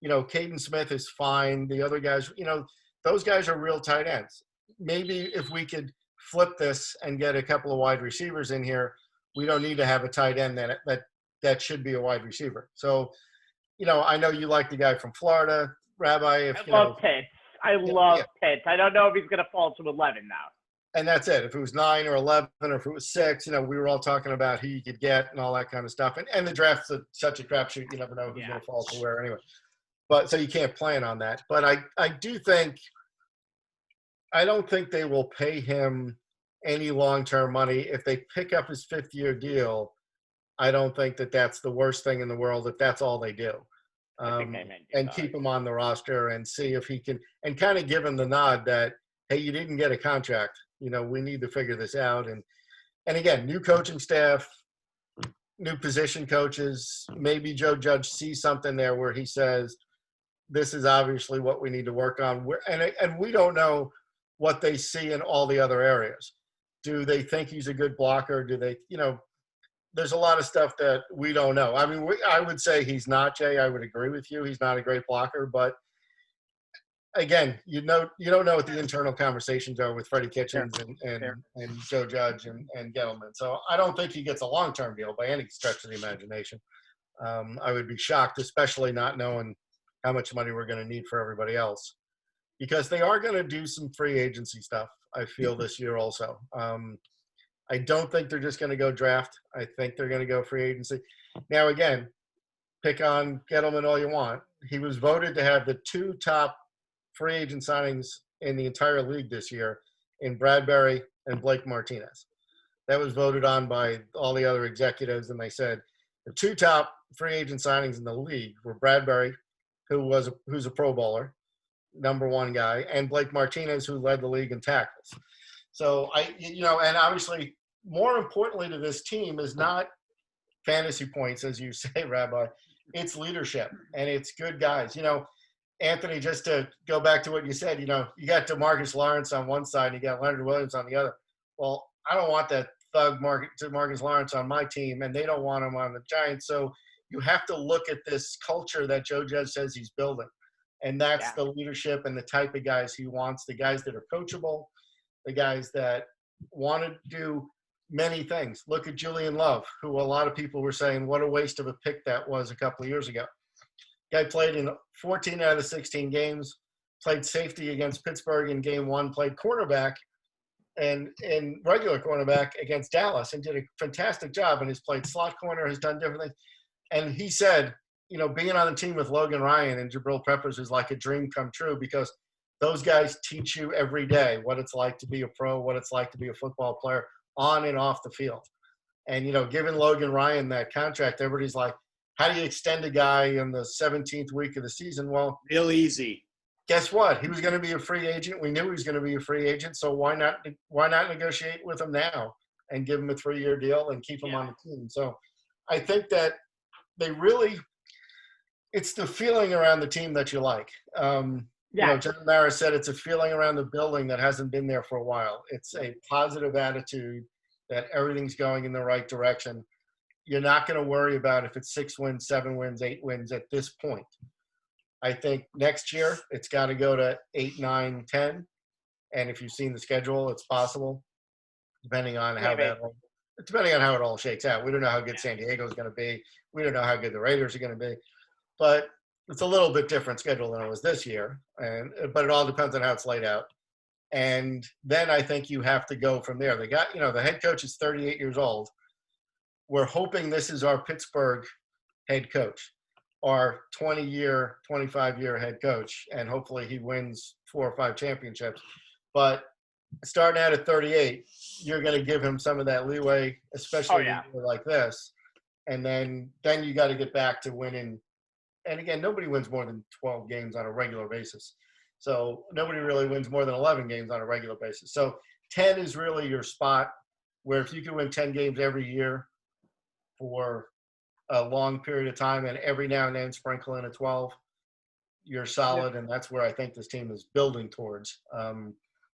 You know, Caden Smith is fine. The other guys, you know, those guys are real tight ends. Maybe if we could flip this and get a couple of wide receivers in here, we don't need to have a tight end that should be a wide receiver. So, you know, I know you like the guy from Florida, Rabbi. I love Pitts. I love Pitts. I don't know if he's going to fall to 11 now. And that's it. If it was 9 or 11 or if it was 6, you know, we were all talking about who you could get and all that kind of stuff. And the draft's such a crapshoot. You never know who's going to fall to where anyway. But so you can't plan on that. But I do think – I don't think they will pay him any long-term money. If they pick up his 5th-year deal, I don't think that that's the worst thing in the world if that's all they do. And keep him on the roster and see if he can – and kind of give him the nod that, hey, you didn't get a contract. You know, we need to figure this out. And again, new coaching staff, new position coaches, maybe Joe Judge sees something there where he says, this is obviously what we need to work on. And we don't know what they see in all the other areas. Do they think he's a good blocker? Do they, you know, there's a lot of stuff that we don't know. I mean, I would say he's not, Jay. I would agree with you. He's not a great blocker, but again, you don't know what the internal conversations are with Freddie Kitchens and Joe Judge and Gettleman. So I don't think he gets a long-term deal by any stretch of the imagination. I would be shocked, especially not knowing how much money we're going to need for everybody else, because they are going to do some free agency stuff, I feel, this year also. I don't think they're just going to go draft. I think they're going to go free agency. Now, again, pick on Gettleman all you want. He was voted to have the 2 top free agent signings in the entire league this year in Bradbury and Blake Martinez. That was voted on by all the other executives, and they said the 2 top free agent signings in the league were Bradbury, who's a Pro Bowler, number 1 guy, and Blake Martinez, who led the league in tackles. So and obviously, more importantly to this team is not fantasy points, as you say, Rabbi. It's leadership, and it's good guys. You know, Anthony, just to go back to what you said, you know, you got DeMarcus Lawrence on one side and you got Leonard Williams on the other. Well, I don't want that thug DeMarcus Lawrence on my team, and they don't want him on the Giants. So you have to look at this culture that Joe Judge says he's building. And that's the leadership and the type of guys he wants, the guys that are coachable, the guys that want to do many things. Look at Julian Love, who a lot of people were saying what a waste of a pick that was a couple of years ago. Guy played in 14 out of the 16 games, played safety against Pittsburgh in game 1, played cornerback and in regular cornerback against Dallas, and did a fantastic job, and has played slot corner, has done different things. And he said, you know, being on the team with Logan Ryan and Jabril Peppers is like a dream come true, because those guys teach you every day what it's like to be a pro, what it's like to be a football player on and off the field. And, you know, giving Logan Ryan that contract, everybody's like, how do you extend a guy in the 17th week of the season? Well, real easy. Guess what? He was going to be a free agent. We knew he was going to be a free agent. So why not negotiate with him now and give him a 3-year deal and keep him on the team? So I think that they really – it's the feeling around the team that you like. You know, John Mara said it's a feeling around the building that hasn't been there for a while. It's a positive attitude that everything's going in the right direction. You're not going to worry about if it's 6 wins, 7 wins, 8 wins at this point. I think next year it's got to go to 8, 9, 10. And if you've seen the schedule, it's possible, depending on how it all shakes out. We don't know how good San Diego is going to be. We don't know how good the Raiders are going to be. But it's a little bit different schedule than it was this year. But it all depends on how it's laid out. And then I think you have to go from there. They got, you know, the head coach is 38 years old. We're hoping this is our Pittsburgh head coach, our 20-year, 25-year head coach, and hopefully he wins 4 or 5 championships. But starting out at 38, you're going to give him some of that leeway, especially in a year like this. And then you got to get back to winning. And again, nobody wins more than 12 games on a regular basis. So nobody really wins more than 11 games on a regular basis. So 10 is really your spot, where if you can win 10 games every year, for a long period of time, and every now and then sprinkle in a 12, you're solid. And that's where I think this team is building towards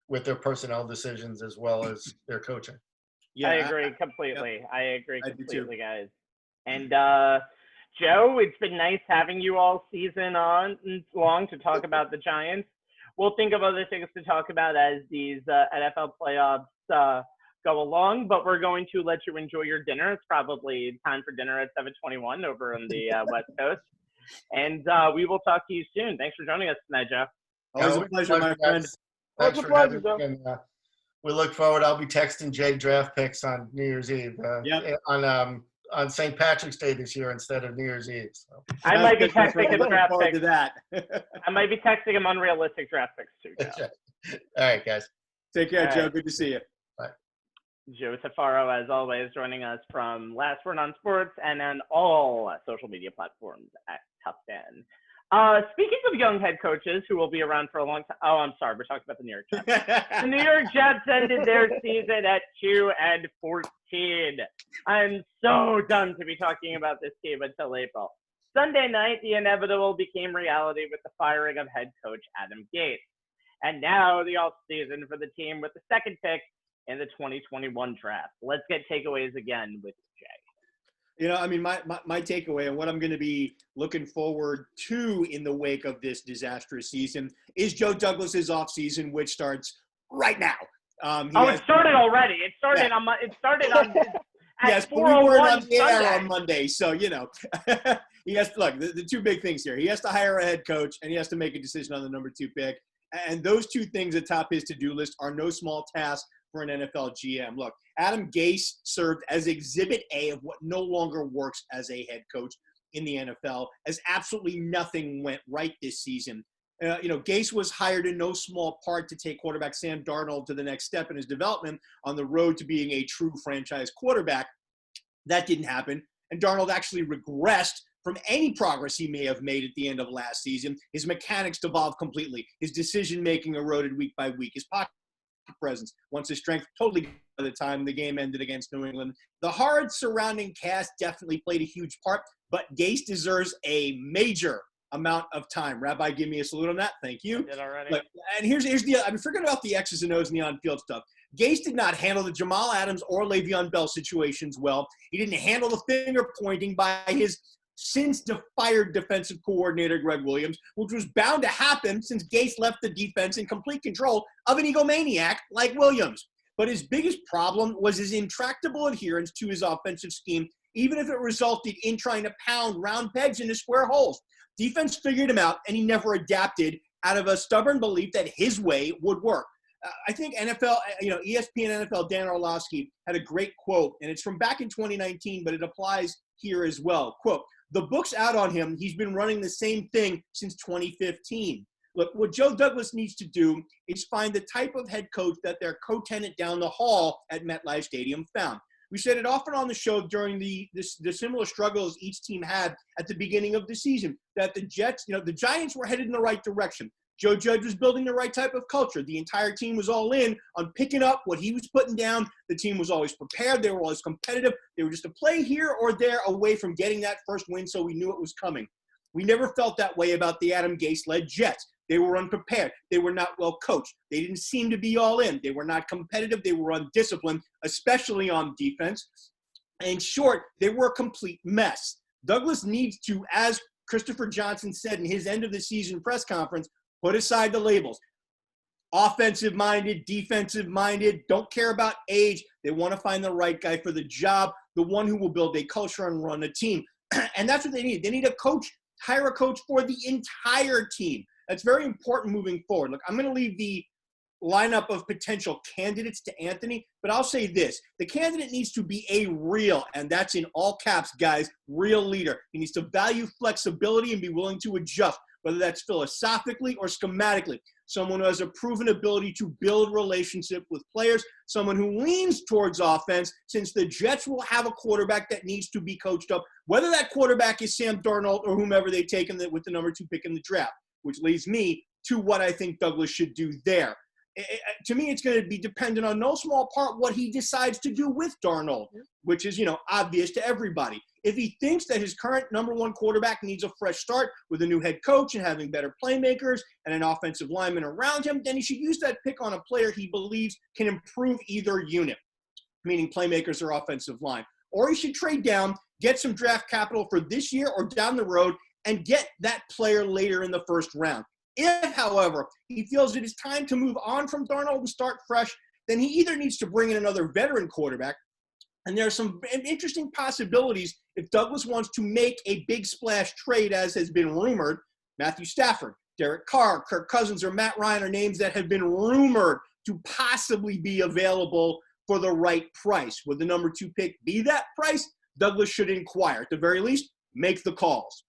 with their personnel decisions as well as their coaching. I agree completely. I agree completely, guys. And Joe, it's been nice having you all season long to talk about the Giants. We'll think of other things to talk about as these NFL playoffs go along, but we're going to let you enjoy your dinner. It's probably time for dinner at 7:21 over on the West Coast. And we will talk to you soon. Thanks for joining us tonight, Joe. Always a pleasure, my friend. Thanks for having me. And we look forward. I'll be texting Jay draft picks on New Year's Eve. On St. Patrick's Day this year instead of New Year's Eve. So. I might be texting him draft picks. To that. I might be texting him unrealistic draft picks too, Joe. All right, guys. Take care, Joe. Good to see you. Bye. Joe Tufaro, as always, joining us from Last Word on Sports and on all social media platforms at Kaplan. Speaking of young head coaches who will be around for a long time. Oh, I'm sorry. We're talking about the New York Jets. The New York Jets ended their season at 2-14. I'm so done to be talking about this team until April. Sunday night, the inevitable became reality with the firing of head coach Adam Gase. And now the offseason for the team with the second pick in the 2021 draft. Let's get takeaways again with Jay. You know, I mean, my takeaway and what I'm going to be looking forward to in the wake of this disastrous season is Joe Douglas's offseason, which starts right now. It started already. It started on. Yes, but we weren't on the air on Monday, so you know. He has to look. The two big things here: he has to hire a head coach, and he has to make a decision on the number 2 pick. And those two things atop his to-do list are no small task for an NFL GM. Look, Adam Gase served as Exhibit A of what no longer works as a head coach in the NFL, as absolutely nothing went right this season. Gase was hired in no small part to take quarterback Sam Darnold to the next step in his development on the road to being a true franchise quarterback. That didn't happen, and Darnold actually regressed from any progress he may have made at the end of last season. His mechanics devolved completely. His decision-making eroded week by week. His pocket presence, once his strength totally by the time the game ended against New England. The hard surrounding cast definitely played a huge part, but Gase deserves a major amount of time. Rabbi, give me a salute on that. Thank you. Did already. Look, and here's the – I'm forgetting about the X's and O's and the on-field stuff. Gase did not handle the Jamal Adams or Le'Veon Bell situations well. He didn't handle the finger-pointing by his since-fired defensive coordinator, Greg Williams, which was bound to happen since Gase left the defense in complete control of an egomaniac like Williams. But his biggest problem was his intractable adherence to his offensive scheme, even if it resulted in trying to pound round pegs into square holes. Defense figured him out, and he never adapted out of a stubborn belief that his way would work. I think NFL, ESPN NFL Dan Orlovsky had a great quote, and it's from back in 2019, but it applies here as well. Quote, "The book's out on him. He's been running the same thing since 2015. Look, what Joe Douglas needs to do is find the type of head coach that their co-tenant down the hall at MetLife Stadium found. We said it often on the show during the similar struggles each team had at the beginning of the season, that the Jets, the Giants were headed in the right direction. Joe Judge was building the right type of culture. The entire team was all in on picking up what he was putting down. The team was always prepared. They were always competitive. They were just a play here or there away from getting that first win, so we knew it was coming. We never felt that way about the Adam Gase-led Jets. They were unprepared. They were not well coached. They didn't seem to be all in. They were not competitive. They were undisciplined, especially on defense. In short, they were a complete mess. Douglas needs to, as Christopher Johnson said in his end-of-the-season press conference, put aside the labels. Offensive-minded, defensive-minded, don't care about age. They want to find the right guy for the job, the one who will build a culture and run a team. And that's what they need. They need a coach, hire a coach for the entire team. That's very important moving forward. Look, I'm going to leave the lineup of potential candidates to Anthony, but I'll say this. The candidate needs to be a real, and that's in all caps, guys, real leader. He needs to value flexibility and be willing to adjust, whether that's philosophically or schematically. Someone who has a proven ability to build relationship with players, someone who leans towards offense, since the Jets will have a quarterback that needs to be coached up, whether that quarterback is Sam Darnold or whomever they take with the number 2 pick in the draft, which leads me to what I think Douglas should do there. to me, it's going to be dependent on no small part what he decides to do with Darnold, which is, obvious to everybody. If he thinks that his current number one quarterback needs a fresh start with a new head coach and having better playmakers and an offensive lineman around him, then he should use that pick on a player he believes can improve either unit, meaning playmakers or offensive line. Or he should trade down, get some draft capital for this year or down the road, and get that player later in the first round. If, however, he feels it is time to move on from Darnold and start fresh, then he either needs to bring in another veteran quarterback, and there are some interesting possibilities if Douglas wants to make a big splash trade, as has been rumored. Matthew Stafford, Derek Carr, Kirk Cousins, or Matt Ryan are names that have been rumored to possibly be available for the right price. Would the number 2 pick be that price? Douglas should inquire. At the very least, make the calls.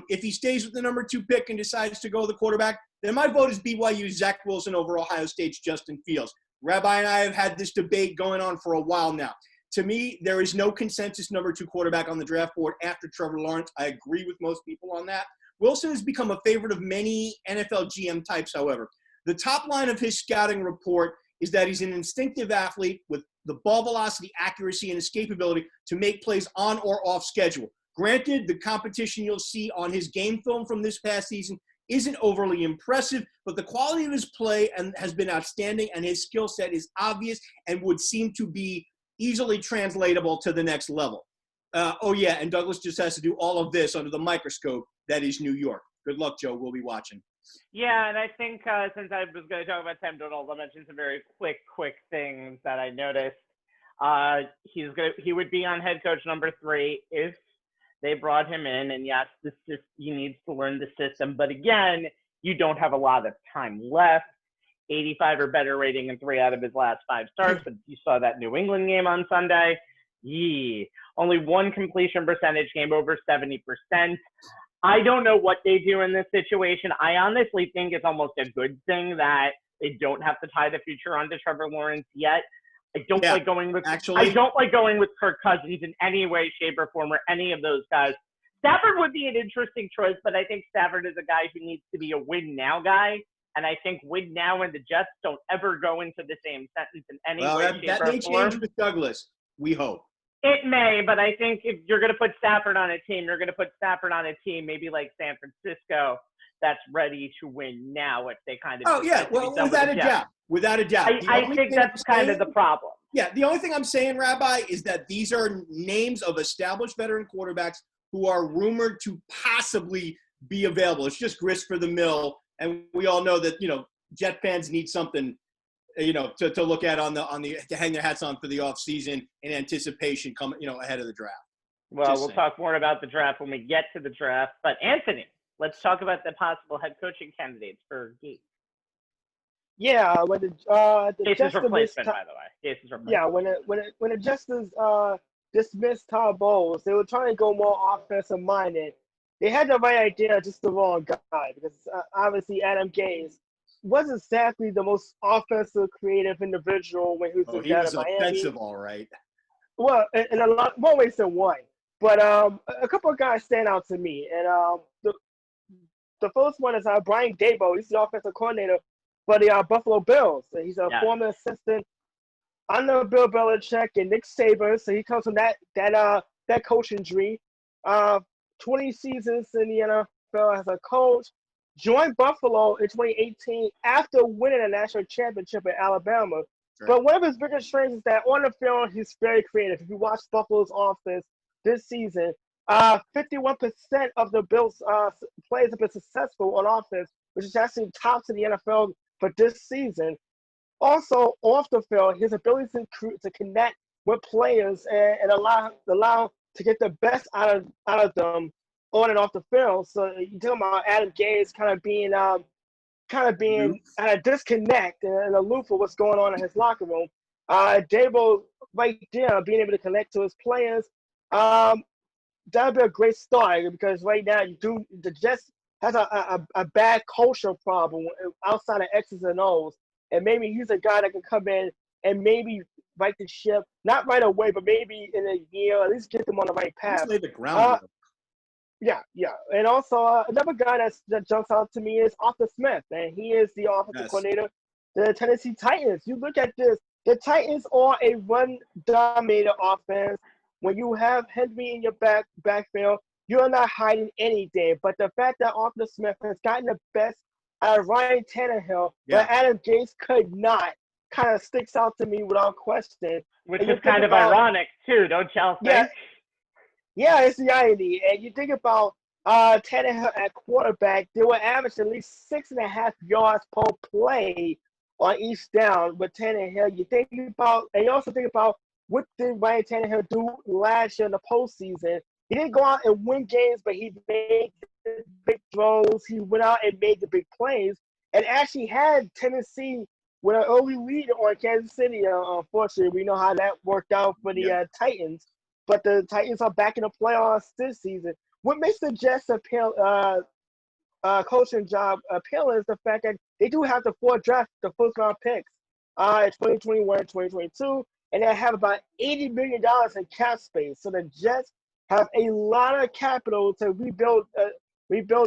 If he stays with the number 2 pick and decides to go the quarterback, then my vote is BYU, Zach Wilson over Ohio State's Justin Fields. Rabbi and I have had this debate going on for a while now. To me, there is no consensus number 2 quarterback on the draft board after Trevor Lawrence. I agree with most people on that. Wilson has become a favorite of many NFL GM types, however. The top line of his scouting report is that he's an instinctive athlete with the ball velocity, accuracy, and escapability to make plays on or off schedule. Granted, the competition you'll see on his game film from this past season isn't overly impressive, but the quality of his play has been outstanding, and his skill set is obvious and would seem to be easily translatable to the next level. And Douglas just has to do all of this under the microscope that is New York. Good luck, Joe. We'll be watching. Yeah, and I think since I was going to talk about Sam Darnold, I'll mention some very quick things that I noticed. He would be on head coach number 3 if they brought him in, and yes, he needs to learn the system. But again, you don't have a lot of time left. 85 or better rating in 3 out of his last 5 starts. But you saw that New England game on Sunday. Only 1 completion percentage, game over 70%. I don't know what they do in this situation. I honestly think it's almost a good thing that they don't have to tie the future onto Trevor Lawrence yet. I don't like going with Kirk Cousins in any way, shape, or form, or any of those guys. Stafford would be an interesting choice, but I think Stafford is a guy who needs to be a win-now guy. And I think win now and the Jets don't ever go into the same sentence in any way, shape, or form. That may change with Douglas. We hope. It may, but I think if you're going to put Stafford on a team, you're going to put Stafford on a team maybe like San Francisco that's ready to win now if they kind of. Oh, yeah. Well, without a doubt. Without a doubt. I think that's kind of the problem. Yeah. The only thing I'm saying, Rabbi, is that these are names of established veteran quarterbacks who are rumored to possibly be available. It's just grist for the mill. And we all know that, Jet fans need something, to look at to hang their hats on for the offseason in anticipation coming, ahead of the draft. Well, we'll talk more about the draft when we get to the draft. But Anthony, let's talk about the possible head coaching candidates for Geek. Yeah, when the Jason's replacement, by the way. Jason's replacement. Yeah, when the Justice dismissed Todd Bowles, they were trying to go more offensive minded. They had the right idea, just the wrong guy, because obviously Adam Gase wasn't exactly the most offensive, creative individual when he was in Miami. Offensive, all right. Well, in a lot more ways than one. But a couple of guys stand out to me, and the first one is Brian Daboll. He's the offensive coordinator for the Buffalo Bills. He's a former assistant under Bill Belichick and Nick Saban, so he comes from that coaching tree. 20 seasons in the NFL as a coach. Joined Buffalo in 2018 after winning a national championship in Alabama. Sure. But one of his biggest strengths is that on the field, he's very creative. If you watch Buffalo's offense this season, 51% of the Bills players have been successful on offense, which is actually top in the NFL for this season. Also, off the field, his ability to connect with players and allow to get the best out of them on and off the field. So you're talking about Adam Gase kind of being at a disconnect and aloof of what's going on in his locker room. Daboll right there being able to connect to his players. That'd be a great start because right now the Jets has a bad culture problem outside of X's and O's, and maybe he's a guy that can come in and maybe right the ship, not right away, but maybe in a year, at least get them on the right path. Lay the groundwork. Yeah. And also another guy that jumps out to me is Arthur Smith, and he is the offensive coordinator the Tennessee Titans. You look at this. The Titans are a run-dominated offense. When you have Henry in your backfield, you're not hiding anything. But the fact that Arthur Smith has gotten the best out of Ryan Tannehill, but Adam Gase could not, kind of sticks out to me without question. Which is kind of ironic, too, don't y'all think? Yeah, it's the irony. And you think about Tannehill at quarterback, they will average at least 6.5 yards per play on each down with Tannehill. You also think about what did Ryan Tannehill do last year in the postseason. He didn't go out and win games, but he made the big throws. He went out and made the big plays and actually had Tennessee with an early lead on Kansas City. Unfortunately, we know how that worked out for the Titans. But the Titans are back in the playoffs this season. What makes the Jets coaching job appealing is the fact that they do have the first-round picks in 2021 and 2022, and they have about $80 million in cap space. So the Jets have a lot of capital to rebuild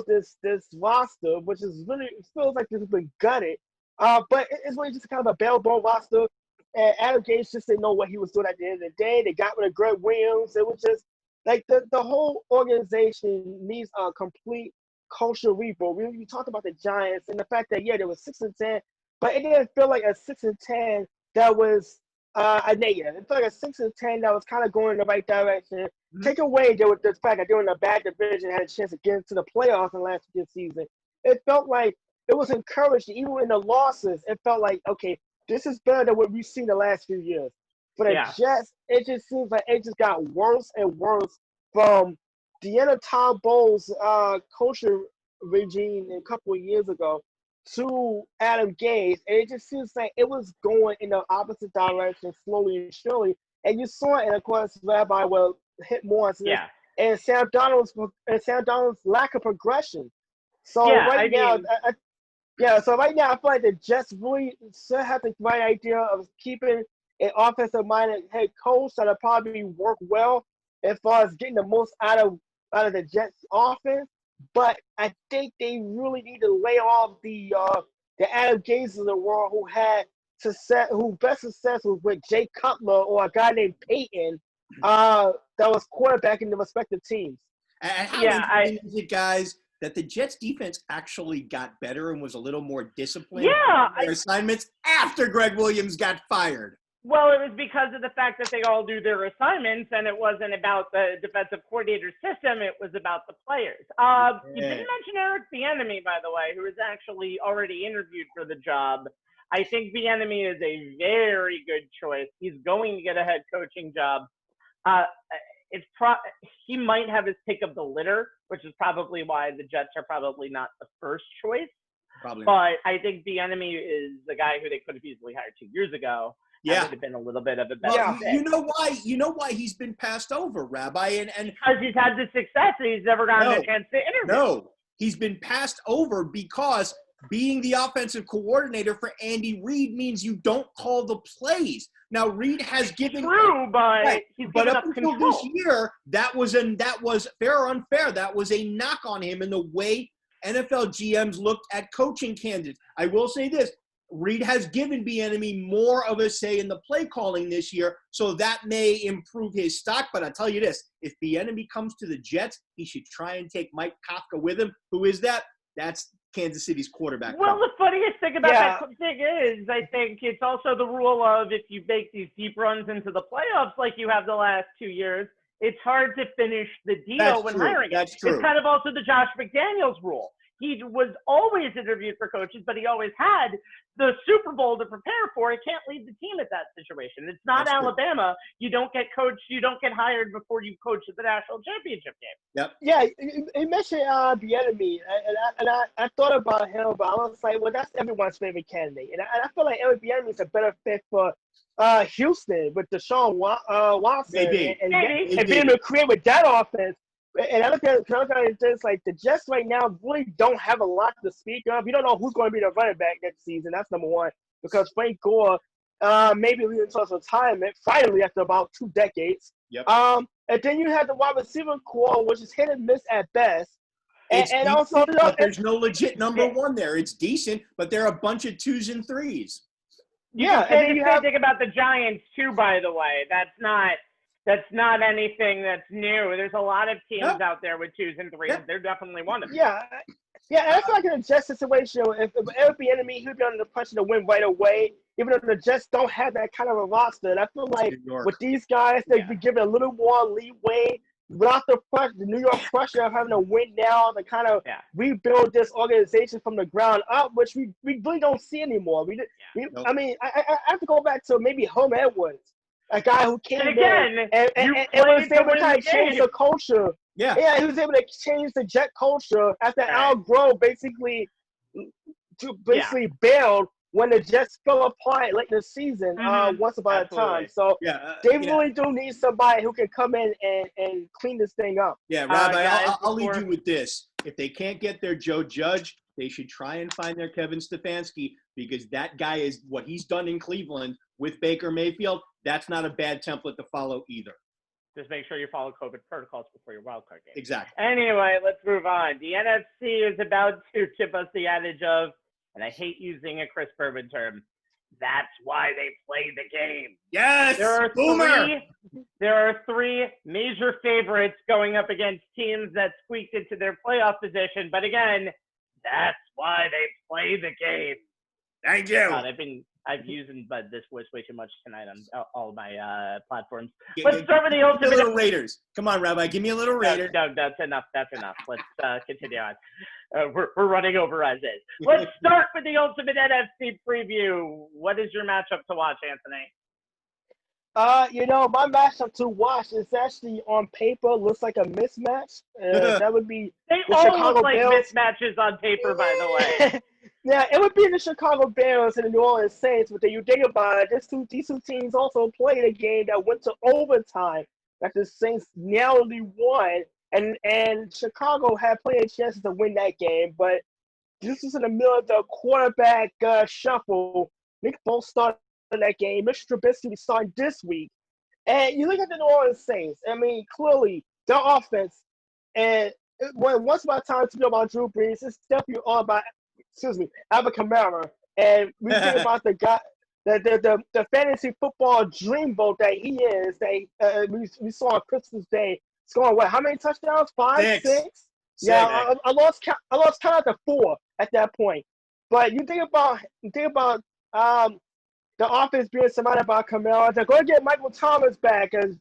this roster, which is really feels like this has been gutted. But it's really just kind of a bare-bone roster. And Adam Gase just didn't know what he was doing at the end of the day. They got rid of Greg Williams. It was just like the whole organization needs a complete culture rebuild. We talked about the Giants and the fact that they were 6-10, but it didn't feel like a 6-10 that was a negative. It felt like a 6-10 that was kind of going in the right direction. Mm-hmm. Take away the fact that they were in a bad division, had a chance to get into the playoffs in last year's season. It felt like it was encouraging, even in the losses. It felt like, okay, this is better than what we've seen the last few years. But the Jets, it just seems like it just got worse and worse from the end of Todd Bowles' culture regime a couple of years ago to Adam Gase, and it just seems like it was going in the opposite direction slowly and surely. And you saw it, and of course, Rabbi will hit more on this, and Sam Donald's lack of progression. So right now, I feel like the Jets really still have the right idea of keeping an offensive-minded head coach that'll probably work well as far as getting the most out of the Jets offense. But I think they really need to lay off the Adam Gases of the world who best success was with Jay Cutler or a guy named Peyton that was quarterbacking the respective teams. And how interesting is it, guys, that the Jets defense actually got better and was a little more disciplined in their assignments after Greg Williams got fired? Well, it was because of the fact that they all do their assignments, and it wasn't about the defensive coordinator system. It was about the players. You didn't mention Eric Bieniemy, by the way, who was actually already interviewed for the job. I think Bieniemy is a very good choice. He's going to get a head coaching job. He might have his pick of the litter, which is probably why the Jets are probably not the first choice. But I think Bieniemy is the guy who they could have easily hired 2 years ago. That would have been a little bit of a better fit. You know why he's been passed over, Rabbi, and because he's had the success and he's never gotten a chance to interview. No, he's been passed over because being the offensive coordinator for Andy Reid means you don't call the plays. Now Reid has given but up until this year, that was fair or unfair. That was a knock on him in the way NFL GMs looked at coaching candidates. I will say this. Reid has given Bieniemy more of a say in the play calling this year, so that may improve his stock. But I'll tell you this, if Bieniemy comes to the Jets, he should try and take Mike Kafka with him. Who is that? That's Kansas City's quarterback. Well, the funniest thing about that thing is I think it's also the rule of if you make these deep runs into the playoffs like you have the last 2 years, it's hard to finish the deal hiring. That's true. It's kind of also the Josh McDaniels rule. He was always interviewed for coaches, but he always had the Super Bowl to prepare for. He can't lead the team at that situation. It's not Alabama. You don't get coached. You don't get hired before you coach at the national championship game. Yep. Yeah, you mentioned Bieniemy, and I thought about him, but I was like, well, that's everyone's favorite candidate. And I feel like Eric Bieniemy is a better fit for Houston with Deshaun Watson and being able to create with that offense. And I look at it just like the Jets right now really don't have a lot to speak of. You don't know who's going to be the running back next season. That's number one. Because Frank Gore maybe leading to his retirement finally after about 2 decades. Yep. And then you have the wide receiver core, which is hit and miss at best. It's and decent, also, but there's no legit number one there. It's decent, but they're a bunch of 2s and 3s. You yeah, can say and the you same have thing about the Giants too, by the way. That's not anything that's new. There's a lot of teams out there with 2s and 3s. Yeah. They're definitely one of them. yeah. Yeah, and I feel like in a Jets situation, if it would be enemy, he'd be under the pressure to win right away. Even though the Jets don't have that kind of a roster, and I feel like New York. with these guys, they'd be given a little more leeway without the pressure, the New York pressure of having to win now to kind of rebuild this organization from the ground up, which we really don't see anymore. I mean, I have to go back to maybe Herm Edwards, a guy who came And again, in and was able to kind of change the culture. Yeah, he was able to change the Jet culture after Al Groh basically bailed when the Jets fell apart late in the season once upon a time. So they really do need somebody who can come in and clean this thing up. Yeah, Rabbi, I'll leave you with this. If they can't get their Joe Judge, they should try and find their Kevin Stefanski, because that guy is what he's done in Cleveland with Baker Mayfield. That's not a bad template to follow either. Just make sure you follow COVID protocols before your wildcard game. Exactly. Anyway, let's move on. The NFC is about to tip us the adage of, and I hate using a Chris Berman term, that's why they play the game. Yes, There are three major favorites going up against teams that squeaked into their playoff position. But again, that's why they play the game. Thank you. God, I've used this voice way too much tonight on all of my platforms. Let's start with the ultimate. Little Raiders. Come on, Rabbi. Give me a little Raider. No, that's enough. That's enough. Let's continue on. We're running over as is. Let's start with the ultimate NFC preview. What is your matchup to watch, Anthony? My matchup to watch is actually on paper looks like a mismatch. That would be they the all Chicago look like Bears. mismatches on paper, by the way. Yeah, it would be the Chicago Bears and the New Orleans Saints, but then you think about it, these two teams also played a game that went to overtime that the Saints narrowly won, and Chicago had plenty of chances to win that game, but this was in the middle of the quarterback shuffle. Nick Foles started that game. Mr. Trubisky was starting this week. And you look at the New Orleans Saints, I mean, clearly, their offense, and once upon a time to be about Drew Brees, it's definitely all about Alvin Kamara. And we think about the guy, the fantasy football dreamboat that he is. We saw on Christmas Day scoring how many touchdowns? 5, 6? Yeah, I lost count at 4 at that point. But you think about the offense being surrounded by Kamara. They're going to get Michael Thomas back, as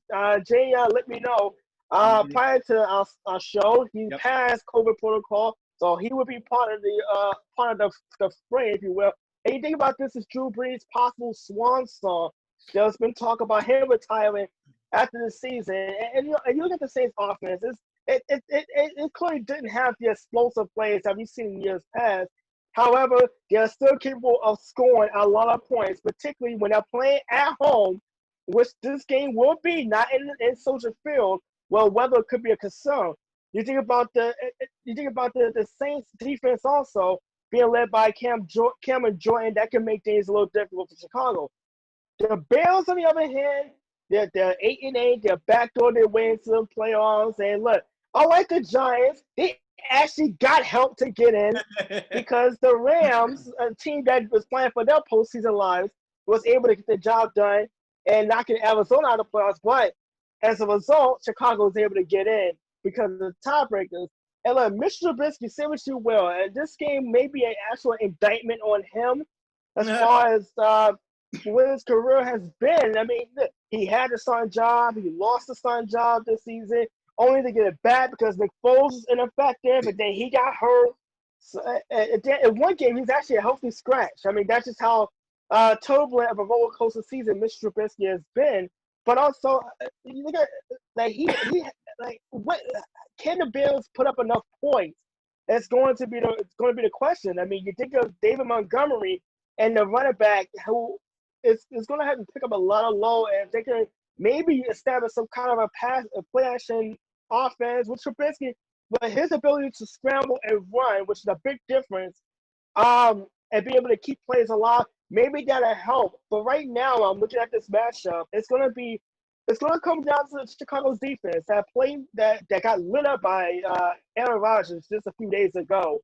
Jay let me know prior to our show. He passed COVID protocol. So he would be part of the fray, if you will. And you think about this as Drew Brees' possible swan song. There's been talk about him retiring after the season. And you look at the Saints' offense. It clearly didn't have the explosive plays that we've seen in years past. However, they're still capable of scoring a lot of points, particularly when they're playing at home, which this game will be, not in Soldier Field, where weather could be a concern. You think about the Saints defense also being led by Cameron Jordan. That can make things a little difficult for Chicago. The Bears, on the other hand, they're 8-8. They're backdoor their way into the playoffs. And look, unlike the Giants, they actually got help to get in because the Rams, a team that was playing for their postseason lives, was able to get the job done and knocking Arizona out of the playoffs. But as a result, Chicago was able to get in because of the tiebreakers. And look, Mr. Trubisky, say what you will, and this game may be an actual indictment on him as far as where his career has been. I mean, look, he had the starting job. He lost the starting job this season, only to get it back because Nick Foles was ineffective, and then he got hurt. So, in one game, he's actually a healthy scratch. I mean, that's just how turbulent of a roller coaster season Mr. Trubisky has been. But also, you look at what can the Bills put up enough points? It's going to be the question. I mean, you think of David Montgomery and the running back who is going to have to pick up a lot of low, and if they can maybe establish some kind of a play action offense with Trubisky, but his ability to scramble and run, which is a big difference, and be able to keep plays alive, maybe that'll help. But right now, I'm looking at this matchup. It's going to be It's going to come down to Chicago's defense that got lit up by Aaron Rodgers just a few days ago,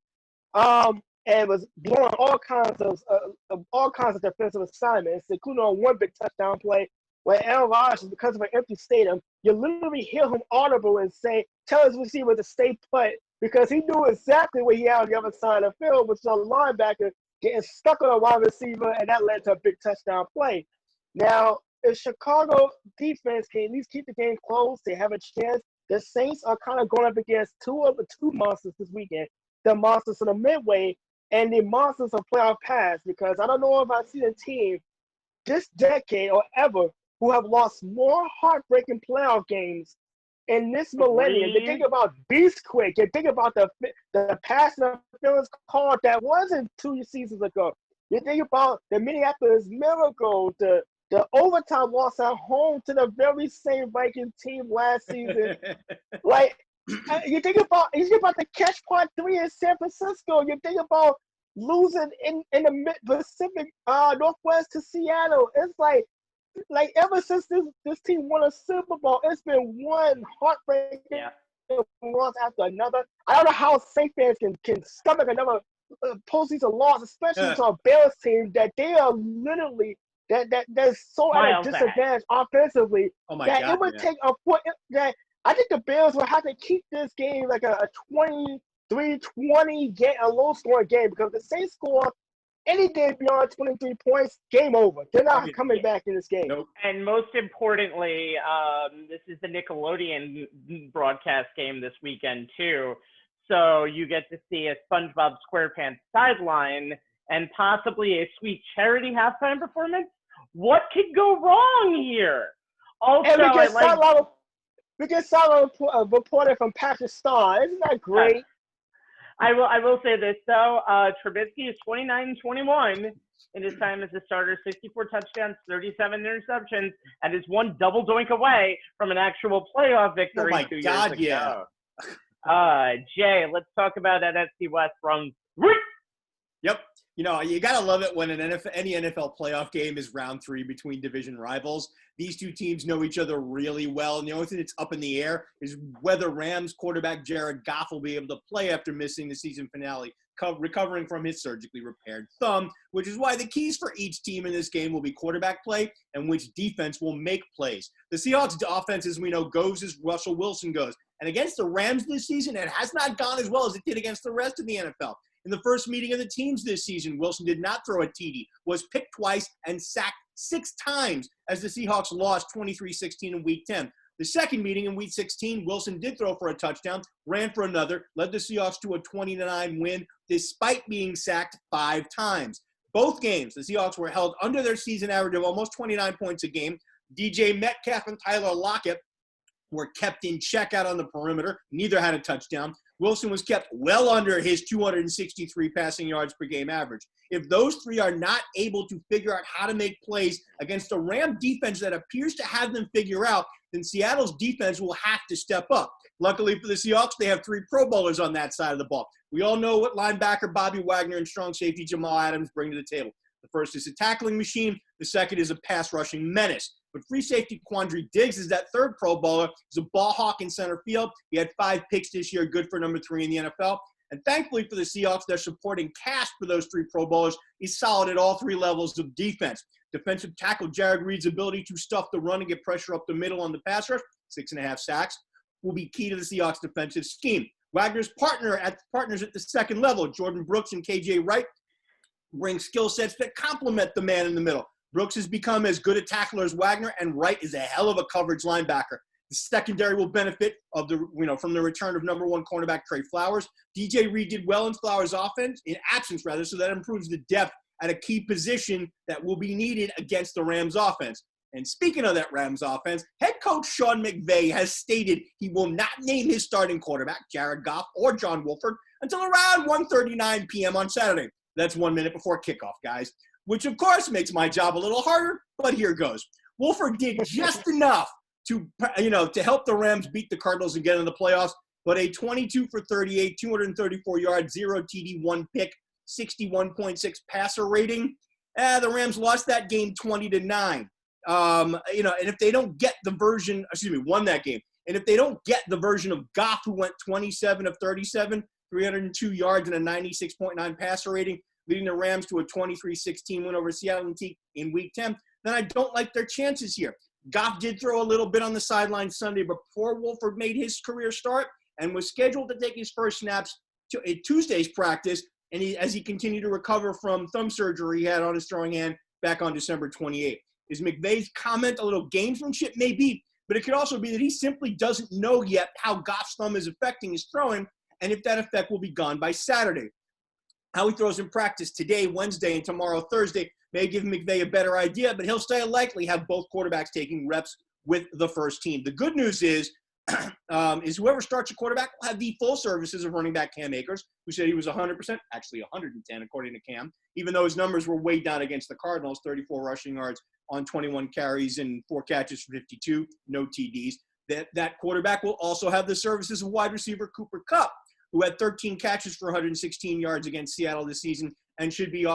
and was blowing all kinds of defensive assignments, including on one big touchdown play where Aaron Rodgers, because of an empty stadium, you literally hear him audible and say, "Tell his receiver to stay put," because he knew exactly what he had on the other side of the field, which was a linebacker getting stuck on a wide receiver, and that led to a big touchdown play. Now, if Chicago defense can at least keep the game close, they have a chance. The Saints are kind of going up against two monsters this weekend. The monsters of the midway and the monsters of playoff pass, because I don't know if I've seen a team this decade or ever who have lost more heartbreaking playoff games in this millennium. You think about Beast Quick. You think about the pass interference call that wasn't 2 seasons ago. You think about the Minneapolis Miracle, the overtime loss at home to the very same Viking team last season. Like, you think about the catch part 3 in San Francisco. You think about losing in the Mid-Pacific Northwest to Seattle. It's like ever since this team won a Super Bowl, it's been one heartbreaking loss after another. I don't know how Saints fans can stomach another postseason loss, especially to a Bears team that they are literally that's so at a disadvantage offensively that it would take a foot. That I think the Bears will have to keep this game like a 23-20 game, a low-scoring game, because the Saints score anything beyond 23 points, game over. They're not coming back in this game. Nope. And most importantly, this is the Nickelodeon broadcast game this weekend too. So you get to see a SpongeBob SquarePants sideline and possibly a sweet charity halftime performance. What could go wrong here? Also, and we get solid reporting from Pakistan. Isn't that great? I will say this though. Trubisky is 29-21 in his time as a starter, 64 touchdowns, 37 interceptions, and is one double doink away from an actual playoff victory 2 years ago. Jay, let's talk about NFC West from. Yep. You know, you got to love it when any NFL playoff game is round 3 between division rivals. These two teams know each other really well, and the only thing that's up in the air is whether Rams quarterback Jared Goff will be able to play after missing the season finale, recovering from his surgically repaired thumb, which is why the keys for each team in this game will be quarterback play and which defense will make plays. The Seahawks' offense, as we know, goes as Russell Wilson goes. And against the Rams this season, it has not gone as well as it did against the rest of the NFL. In the first meeting of the teams this season, Wilson did not throw a TD, was picked twice, and sacked 6 times as the Seahawks lost 23-16 in Week 10. The second meeting in Week 16, Wilson did throw for a touchdown, ran for another, led the Seahawks to a 20-9 win despite being sacked 5 times. Both games, the Seahawks were held under their season average of almost 29 points a game. DJ Metcalf and Tyler Lockett were kept in check out on the perimeter. Neither had a touchdown. Wilson was kept well under his 263 passing yards per game average. If those three are not able to figure out how to make plays against a Ram defense that appears to have them figure out, then Seattle's defense will have to step up. Luckily for the Seahawks, they have 3 Pro Bowlers on that side of the ball. We all know what linebacker Bobby Wagner and strong safety Jamal Adams bring to the table. The first is a tackling machine. The second is a pass rushing menace. But free safety Quandre Diggs is that 3rd Pro Bowler. He's a ball hawk in center field. He had 5 picks this year, good for number 3 in the NFL. And thankfully for the Seahawks, their supporting cast for those 3 Pro Bowlers is solid at all 3 levels of defense. Defensive tackle Jared Reed's ability to stuff the run and get pressure up the middle on the pass rush, 6.5 sacks, will be key to the Seahawks' defensive scheme. Wagner's partners at the second level, Jordan Brooks and KJ Wright, bring skill sets that complement the man in the middle. Brooks has become as good a tackler as Wagner, and Wright is a hell of a coverage linebacker. The secondary will benefit from the return of number 1 cornerback Trey Flowers. DJ Reed did well in Flowers' absence, so that improves the depth at a key position that will be needed against the Rams offense. And speaking of that Rams offense, head coach Sean McVay has stated he will not name his starting quarterback, Jared Goff or John Wolford, until around 1:39 p.m. on Saturday. That's 1 minute before kickoff, guys, which of course makes my job a little harder, but here goes. Wolford did just enough to help the Rams beat the Cardinals and get in the playoffs, but a 22 for 38, 234 yards, 0 TD, 1 pick, 61.6 passer rating. The Rams lost that game 20-9. You know, and if they don't get the version, won that game. And if they don't get the version of Goff, who went 27 of 37, 302 yards and a 96.9 passer rating, leading the Rams to a 23-16 win over Seattle in Week 10, then I don't like their chances here. Goff did throw a little bit on the sideline Sunday, but before Wolford made his career start and was scheduled to take his first snaps at Tuesday's practice, and as he continued to recover from thumb surgery he had on his throwing hand back on December 28th. Is McVay's comment a little gamesmanship? Maybe, but it could also be that he simply doesn't know yet how Goff's thumb is affecting his throwing, and if that effect will be gone by Saturday. How he throws in practice today, Wednesday, and tomorrow, Thursday, may give McVay a better idea, but he'll still likely have both quarterbacks taking reps with the first team. The good news is whoever starts a quarterback will have the full services of running back Cam Akers, who said he was 100%, actually 110 according to Cam, even though his numbers were way down against the Cardinals, 34 rushing yards on 21 carries and 4 catches for 52, no TDs. That quarterback will also have the services of wide receiver Cooper Kupp, who had 13 catches for 116 yards against Seattle this season and should have been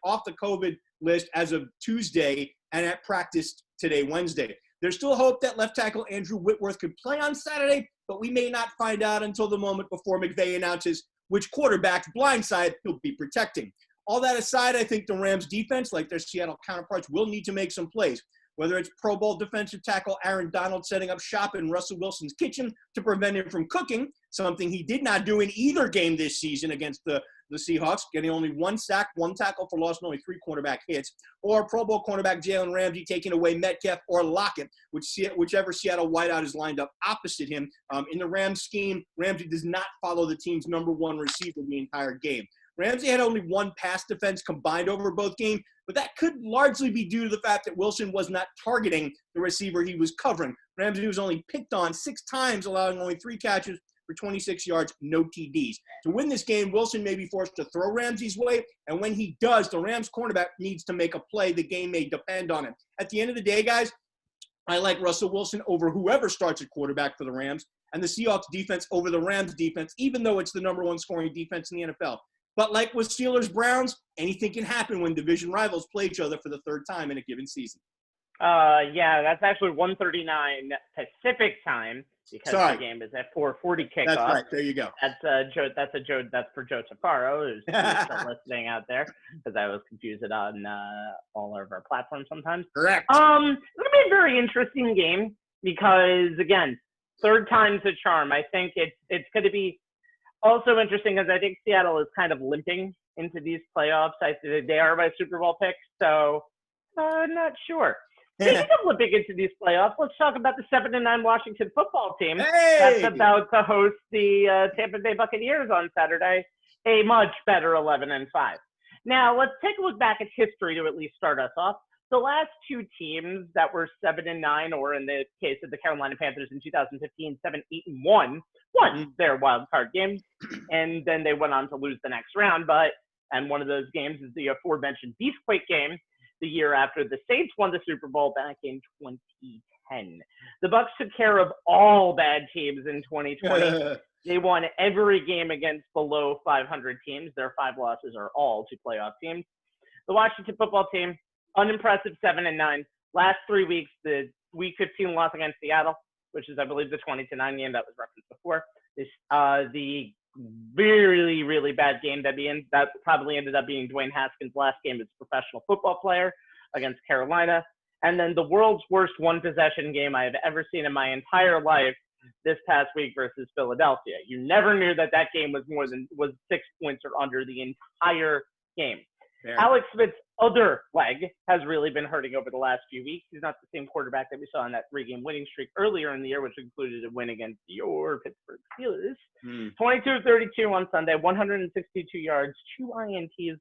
off the COVID list as of Tuesday and at practice today, Wednesday. There's still hope that left tackle Andrew Whitworth could play on Saturday, but we may not find out until the moment before McVay announces which quarterback's blindside he'll be protecting. All that aside, I think the Rams defense, like their Seattle counterparts, will need to make some plays. Whether it's Pro Bowl defensive tackle Aaron Donald setting up shop in Russell Wilson's kitchen to prevent him from cooking, something he did not do in either game this season against the Seahawks, getting only 1 sack, 1 tackle for loss, and only 3 quarterback hits, or Pro Bowl cornerback Jalen Ramsey taking away Metcalf or Lockett, whichever Seattle wideout is lined up opposite him. In the Rams scheme, Ramsey does not follow the team's number 1 receiver the entire game. Ramsey had only 1 pass defense combined over both games, but that could largely be due to the fact that Wilson was not targeting the receiver he was covering. Ramsey was only picked on 6 times, allowing only 3 catches for 26 yards, no TDs. To win this game, Wilson may be forced to throw Ramsey's way, and when he does, the Rams cornerback needs to make a play. The game may depend on it. At the end of the day, guys, I like Russell Wilson over whoever starts at quarterback for the Rams, and the Seahawks defense over the Rams defense, even though it's the number 1 scoring defense in the NFL. But like with Steelers-Browns, anything can happen when division rivals play each other for the 3rd time in a given season. Yeah, that's actually 1:39 Pacific time because the game is at 4:40 kickoff. That's right. There you go. That's for Joe Tufaro, who's still listening out there, because I was confused on all of our platforms sometimes. Correct. It's gonna be a very interesting game because, again, 3rd time's a charm. I think it's going to be also interesting because I think Seattle is kind of limping into these playoffs. They are my Super Bowl picks, so I'm not sure. Speaking of limping into these playoffs, let's talk about the 7-9 Washington football team that's about to host the Tampa Bay Buccaneers on Saturday, a much better 11-5. Now, let's take a look back at history to at least start us off. The last 2 teams that were 7-9, or in the case of the Carolina Panthers in 2015, 7-8-1, won their wild card games, and then they went on to lose the next round. And one of those games is the aforementioned Beastquake game, the year after the Saints won the Super Bowl back in 2010. The Bucs took care of all bad teams in 2020. They won every game against below 500 teams. Their 5 losses are all to playoff teams. The Washington football team, unimpressive 7-9. Last 3 weeks, the Week 15 loss against Seattle, which is, I believe, the 20-9 game that was referenced before. The really, really bad game that probably ended up being Dwayne Haskins' last game as a professional football player against Carolina. And then the world's worst 1-possession game I have ever seen in my entire life this past week versus Philadelphia. You never knew that game was 6 points or under the entire game. Fair. Alex Smith's other leg has really been hurting over the last few weeks. He's not the same quarterback that we saw in that 3-game winning streak earlier in the year, which included a win against your Pittsburgh Steelers. 22-32 on Sunday, 162 yards, 2 INTs,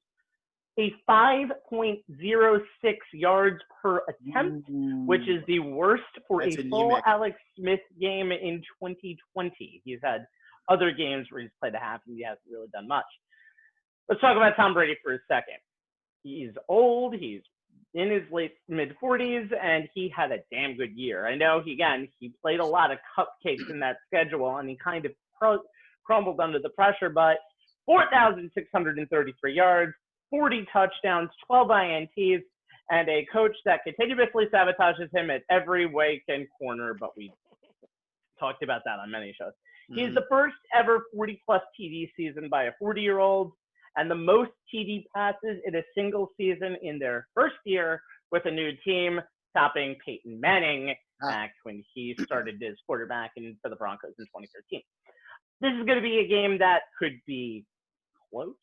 a 5.06 yards per attempt, which is the worst for a full Alex Smith game in 2020. He's had other games where he's played a half and he hasn't really done much. Let's talk about Tom Brady for a second. He's old, he's in his mid-40s, and he had a damn good year. I know, he played a lot of cupcakes in that schedule, and he kind of crumbled under the pressure, but 4,633 yards, 40 touchdowns, 12 INTs, and a coach that continuously sabotages him at every wake and corner, but we talked about that on many shows. He's the first ever 40-plus TD season by a 40-year-old, and the most TD passes in a single season in their first year with a new team, topping Peyton Manning back when he started as quarterback for the Broncos in 2013. This is going to be a game that could be close,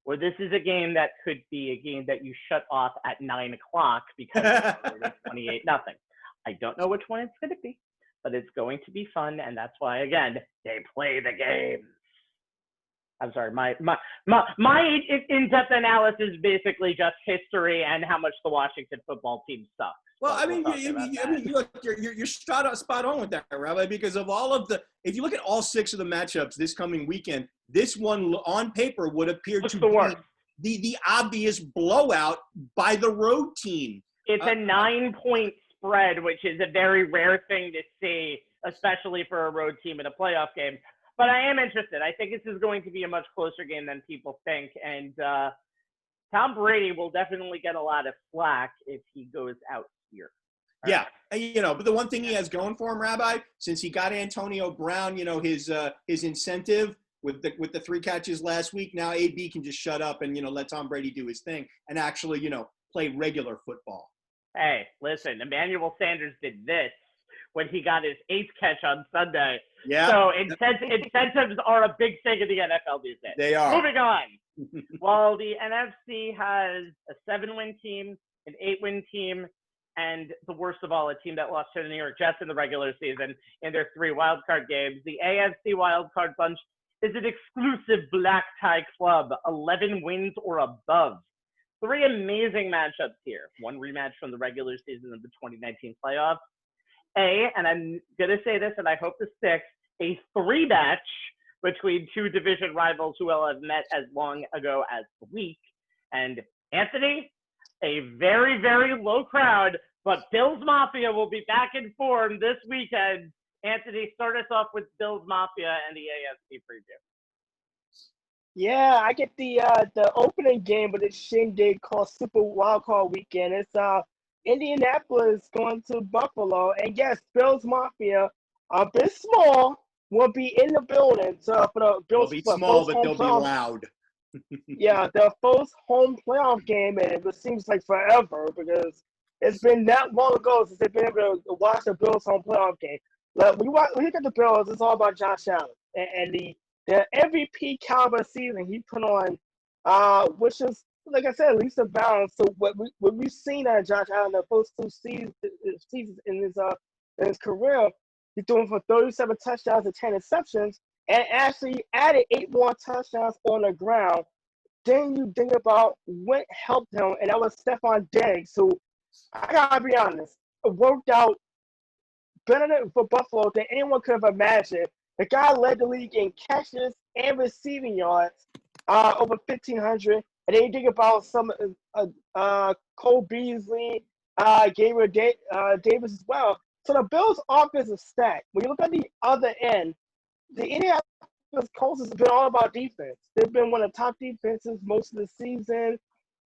or this is a game that could be a game that you shut off at 9 o'clock because it's 28-0. I don't know which one it's going to be, but it's going to be fun, and that's why, again, they play the game. I'm sorry, my in-depth analysis is basically just history and how much the Washington football team sucks. Well, I mean, you're spot on with that, Rabbi, because of all of if you look at all 6 of the matchups this coming weekend, this one on paper would appear to be the obvious blowout by the road team. It's a 9-point spread, which is a very rare thing to see, especially for a road team in a playoff game. But I am interested. I think this is going to be a much closer game than people think. And Tom Brady will definitely get a lot of flack if he goes out here. Yeah. And, but the one thing he has going for him, Rabbi, since he got Antonio Brown, his incentive with the 3 catches last week, now AB can just shut up and, let Tom Brady do his thing and actually, play regular football. Hey, listen, Emmanuel Sanders did this when he got his 8th catch on Sunday. Yeah. So incentives are a big thing in the NFL these days. They are. Moving on. While the NFC has a 7-win team, an 8-win team, and the worst of all, a team that lost to the New York Jets in the regular season in their 3 wildcard games, the AFC wildcard bunch is an exclusive black tie club, 11 wins or above. 3 amazing matchups here. 1 rematch from the regular season of the 2019 playoffs. And I'm going to say this, and I hope this sticks, a 3-match between 2 division rivals who will have met as long ago as the week. And Anthony, a very, very low crowd, but Bills Mafia will be back in form this weekend. Anthony, start us off with Bills Mafia and the AFC preview. Yeah, I get the opening game of this shindig called Super Wildcard Weekend. It's Indianapolis going to Buffalo, and yes, Bills Mafia, a bit small, will be in the building. So for the Bills, they'll be small, but they'll be loud. Yeah, the first home playoff game, and it seems like forever because it's been that long ago since they've been able to watch the Bills home playoff game. Like, when you look at the Bills, it's all about Josh Allen and the MVP caliber season he put on, which is, like I said, at least a balance. So what we've seen out of Josh Allen the first 2 seasons in his career, he's doing for 37 touchdowns and 10 interceptions, and actually added 8 more touchdowns on the ground. Then you think about what helped him, and that was Stephon Diggs, who, I gotta be honest, worked out better for Buffalo than anyone could have imagined. The guy led the league in catches and receiving yards, over 1,500. And then you think about some Cole Beasley, Gabriel Davis as well. So the Bills' offense is stacked. When you look at the other end, the Indianapolis Colts has been all about defense. They've been one of the top defenses most of the season,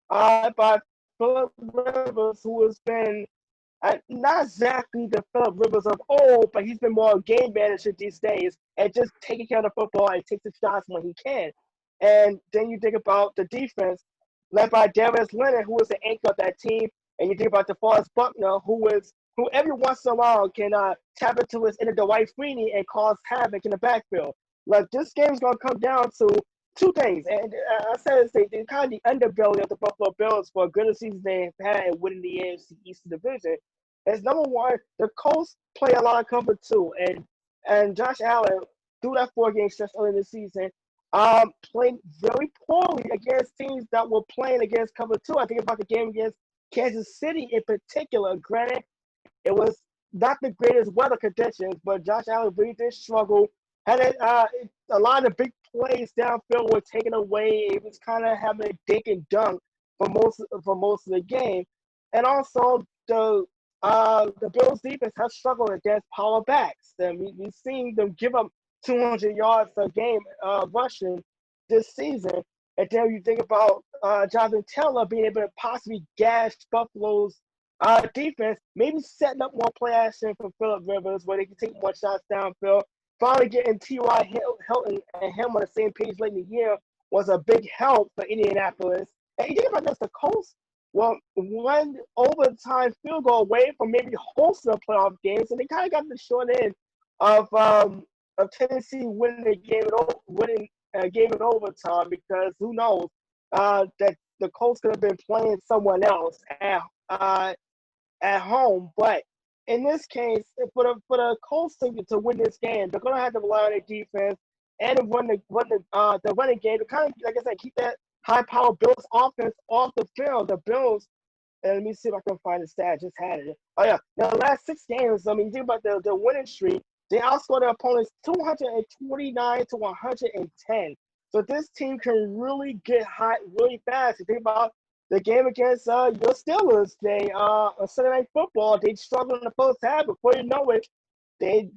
by Phillip Rivers, who has been not exactly the Phillip Rivers of old, but he's been more game manager these days and just taking care of the football and takes the shots when he can. And then you think about the defense led by Darius Leonard, who is the anchor of that team. And you think about DeForest Buckner, who every once in a while can tap into his inner Dwight Freeney and cause havoc in the backfield. Like, this game is going to come down to 2 things. And I said they're kind of the underbelly of the Buffalo Bills for a good season they've had in winning the AFC East Division. As number one, the Colts play a lot of cover 2. And Josh Allen, through that 4-game stretch early in the season, played very poorly against teams that were playing against cover 2. I think about the game against Kansas City in particular. Granted, it was not the greatest weather conditions, but Josh Allen really did struggle. Had a lot of big plays downfield were taken away. It was kind of having a dink and dunk for most of the game. And also the Bills defense has struggled against power backs. And we've seen them give up 200 yards a game rushing this season. And then you think about Jonathan Taylor being able to possibly gash Buffalo's defense, maybe setting up more play action for Phillip Rivers where they can take more shots downfield. Finally getting T.Y. Hilton and him on the same page late in the year was a big help for Indianapolis. And you think about this, the Colts, well, one overtime field goal away from maybe hosting a playoff game, so they kind of got the short end of Tennessee winning the game in overtime, because who knows that the Colts could have been playing someone else at home. But in this case, for the Colts to win this game, they're gonna have to rely on their defense and run the running game to kind of, like I said, keep that high-powered Bills offense off the field. The Bills, and let me see if I can find the stat. I just had it. Oh yeah, the last 6 games. I mean, you think about the winning streak. They outscored their opponents 229 to 110. So this team can really get hot really fast. You think about the game against your Steelers, on Sunday Night Football, they struggled in the first half. Before you know it, they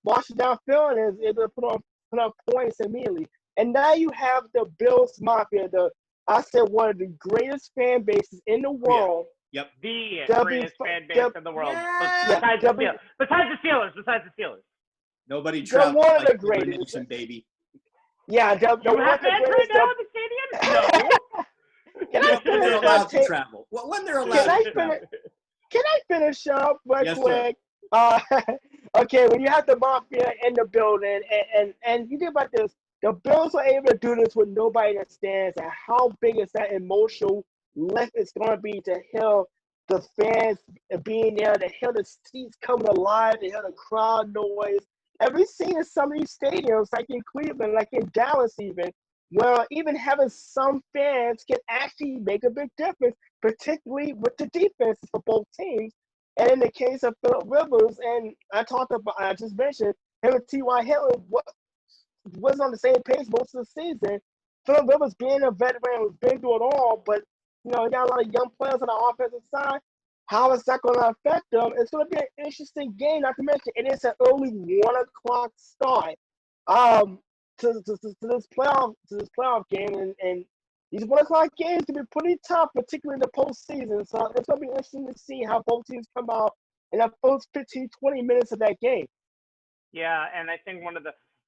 marched it downfield and is able to put up points immediately. And now you have the Bills Mafia, I said one of the greatest fan bases in the world. Yep. The greatest fan base in the world. Yeah. Besides the Steelers. Nobody travels one of like the greatest. Nation, baby. Yeah, You have fans right now in the stadium? No. Can I When they're finish allowed to travel. Well, when they're allowed to travel. Can I finish up right Yes, quick? Okay, when you have the Mafia in the building, and you think about this, the Bills were able to do this with nobody that stands, and how big is that emotional lift it's going to be to hear the fans being there, to hear the seats coming alive, to hear the crowd noise. And we've seen in some of these stadiums, like in Cleveland, like in Dallas even, where even having some fans can actually make a big difference, particularly with the defenses for both teams. And in the case of Phillip Rivers, and I just mentioned him and T.Y. Hilton wasn't on the same page most of the season. Phillip Rivers being a veteran who's been through it all, but you got a lot of young players on the offensive side. How is that going to affect them? It's going to be an interesting game. Not to mention, it is an early 1:00 start to this playoff game, and these 1:00 games can be pretty tough, particularly in the postseason. So it's going to be interesting to see how both teams come out in the first 15, 20 minutes of that game. Yeah, and I think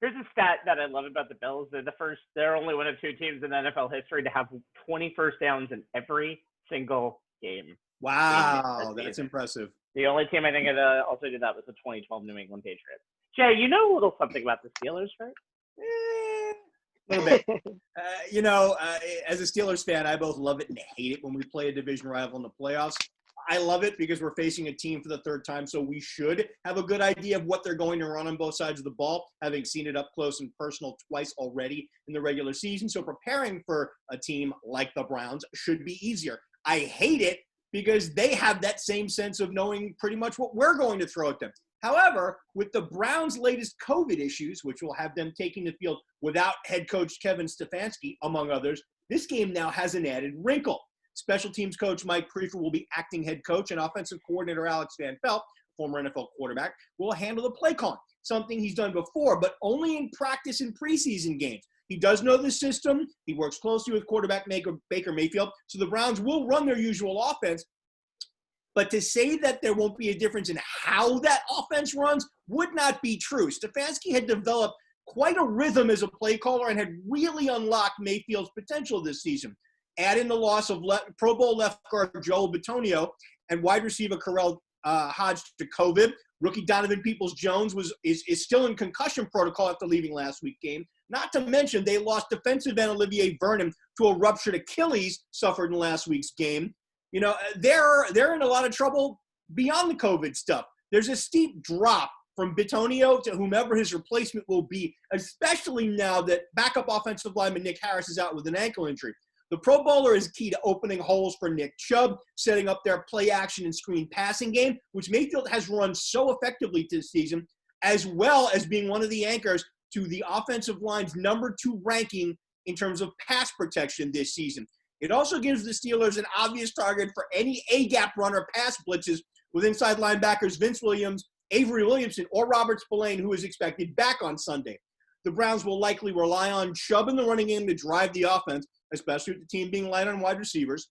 here's a stat that I love about the Bills. They're only one of 2 teams in NFL history to have 20 first downs in every single game. Wow, that's impressive. The only team I think that also did that was the 2012 New England Patriots. Jay, you know a little something about the Steelers, right? A little bit. As a Steelers fan, I both love it and hate it when we play a division rival in the playoffs. I love it because we're facing a team for the 3rd time, so we should have a good idea of what they're going to run on both sides of the ball, having seen it up close and personal twice already in the regular season. So preparing for a team like the Browns should be easier. I hate it because they have that same sense of knowing pretty much what we're going to throw at them. However, with the Browns' latest COVID issues, which will have them taking the field without head coach Kevin Stefanski, among others, this game now has an added wrinkle. Special teams coach Mike Preview will be acting head coach, and offensive coordinator Alex Van Pelt, former NFL quarterback, will handle the play calling, something he's done before, but only in practice and preseason games. He does know the system. He works closely with quarterback Baker Mayfield, so the Browns will run their usual offense. But to say that there won't be a difference in how that offense runs would not be true. Stefanski had developed quite a rhythm as a play caller and had really unlocked Mayfield's potential this season. Add in the loss of Pro Bowl left guard Joel Bitonio and wide receiver Karel Hodge to COVID. Rookie Donovan Peoples-Jones is still in concussion protocol after leaving last week's game. Not to mention they lost defensive end Olivier Vernon to a ruptured Achilles suffered in last week's game. They're in a lot of trouble beyond the COVID stuff. There's a steep drop from Bitonio to whomever his replacement will be, especially now that backup offensive lineman Nick Harris is out with an ankle injury. The Pro Bowler is key to opening holes for Nick Chubb, setting up their play action and screen passing game, which Mayfield has run so effectively this season, as well as being one of the anchors to the offensive line's number 2 ranking in terms of pass protection this season. It also gives the Steelers an obvious target for any A-gap runner pass blitzes with inside linebackers Vince Williams, Avery Williamson, or Robert Spillane, who is expected back on Sunday. the Browns will likely rely on Chubb in the running game to drive the offense, especially with the team being light on wide receivers.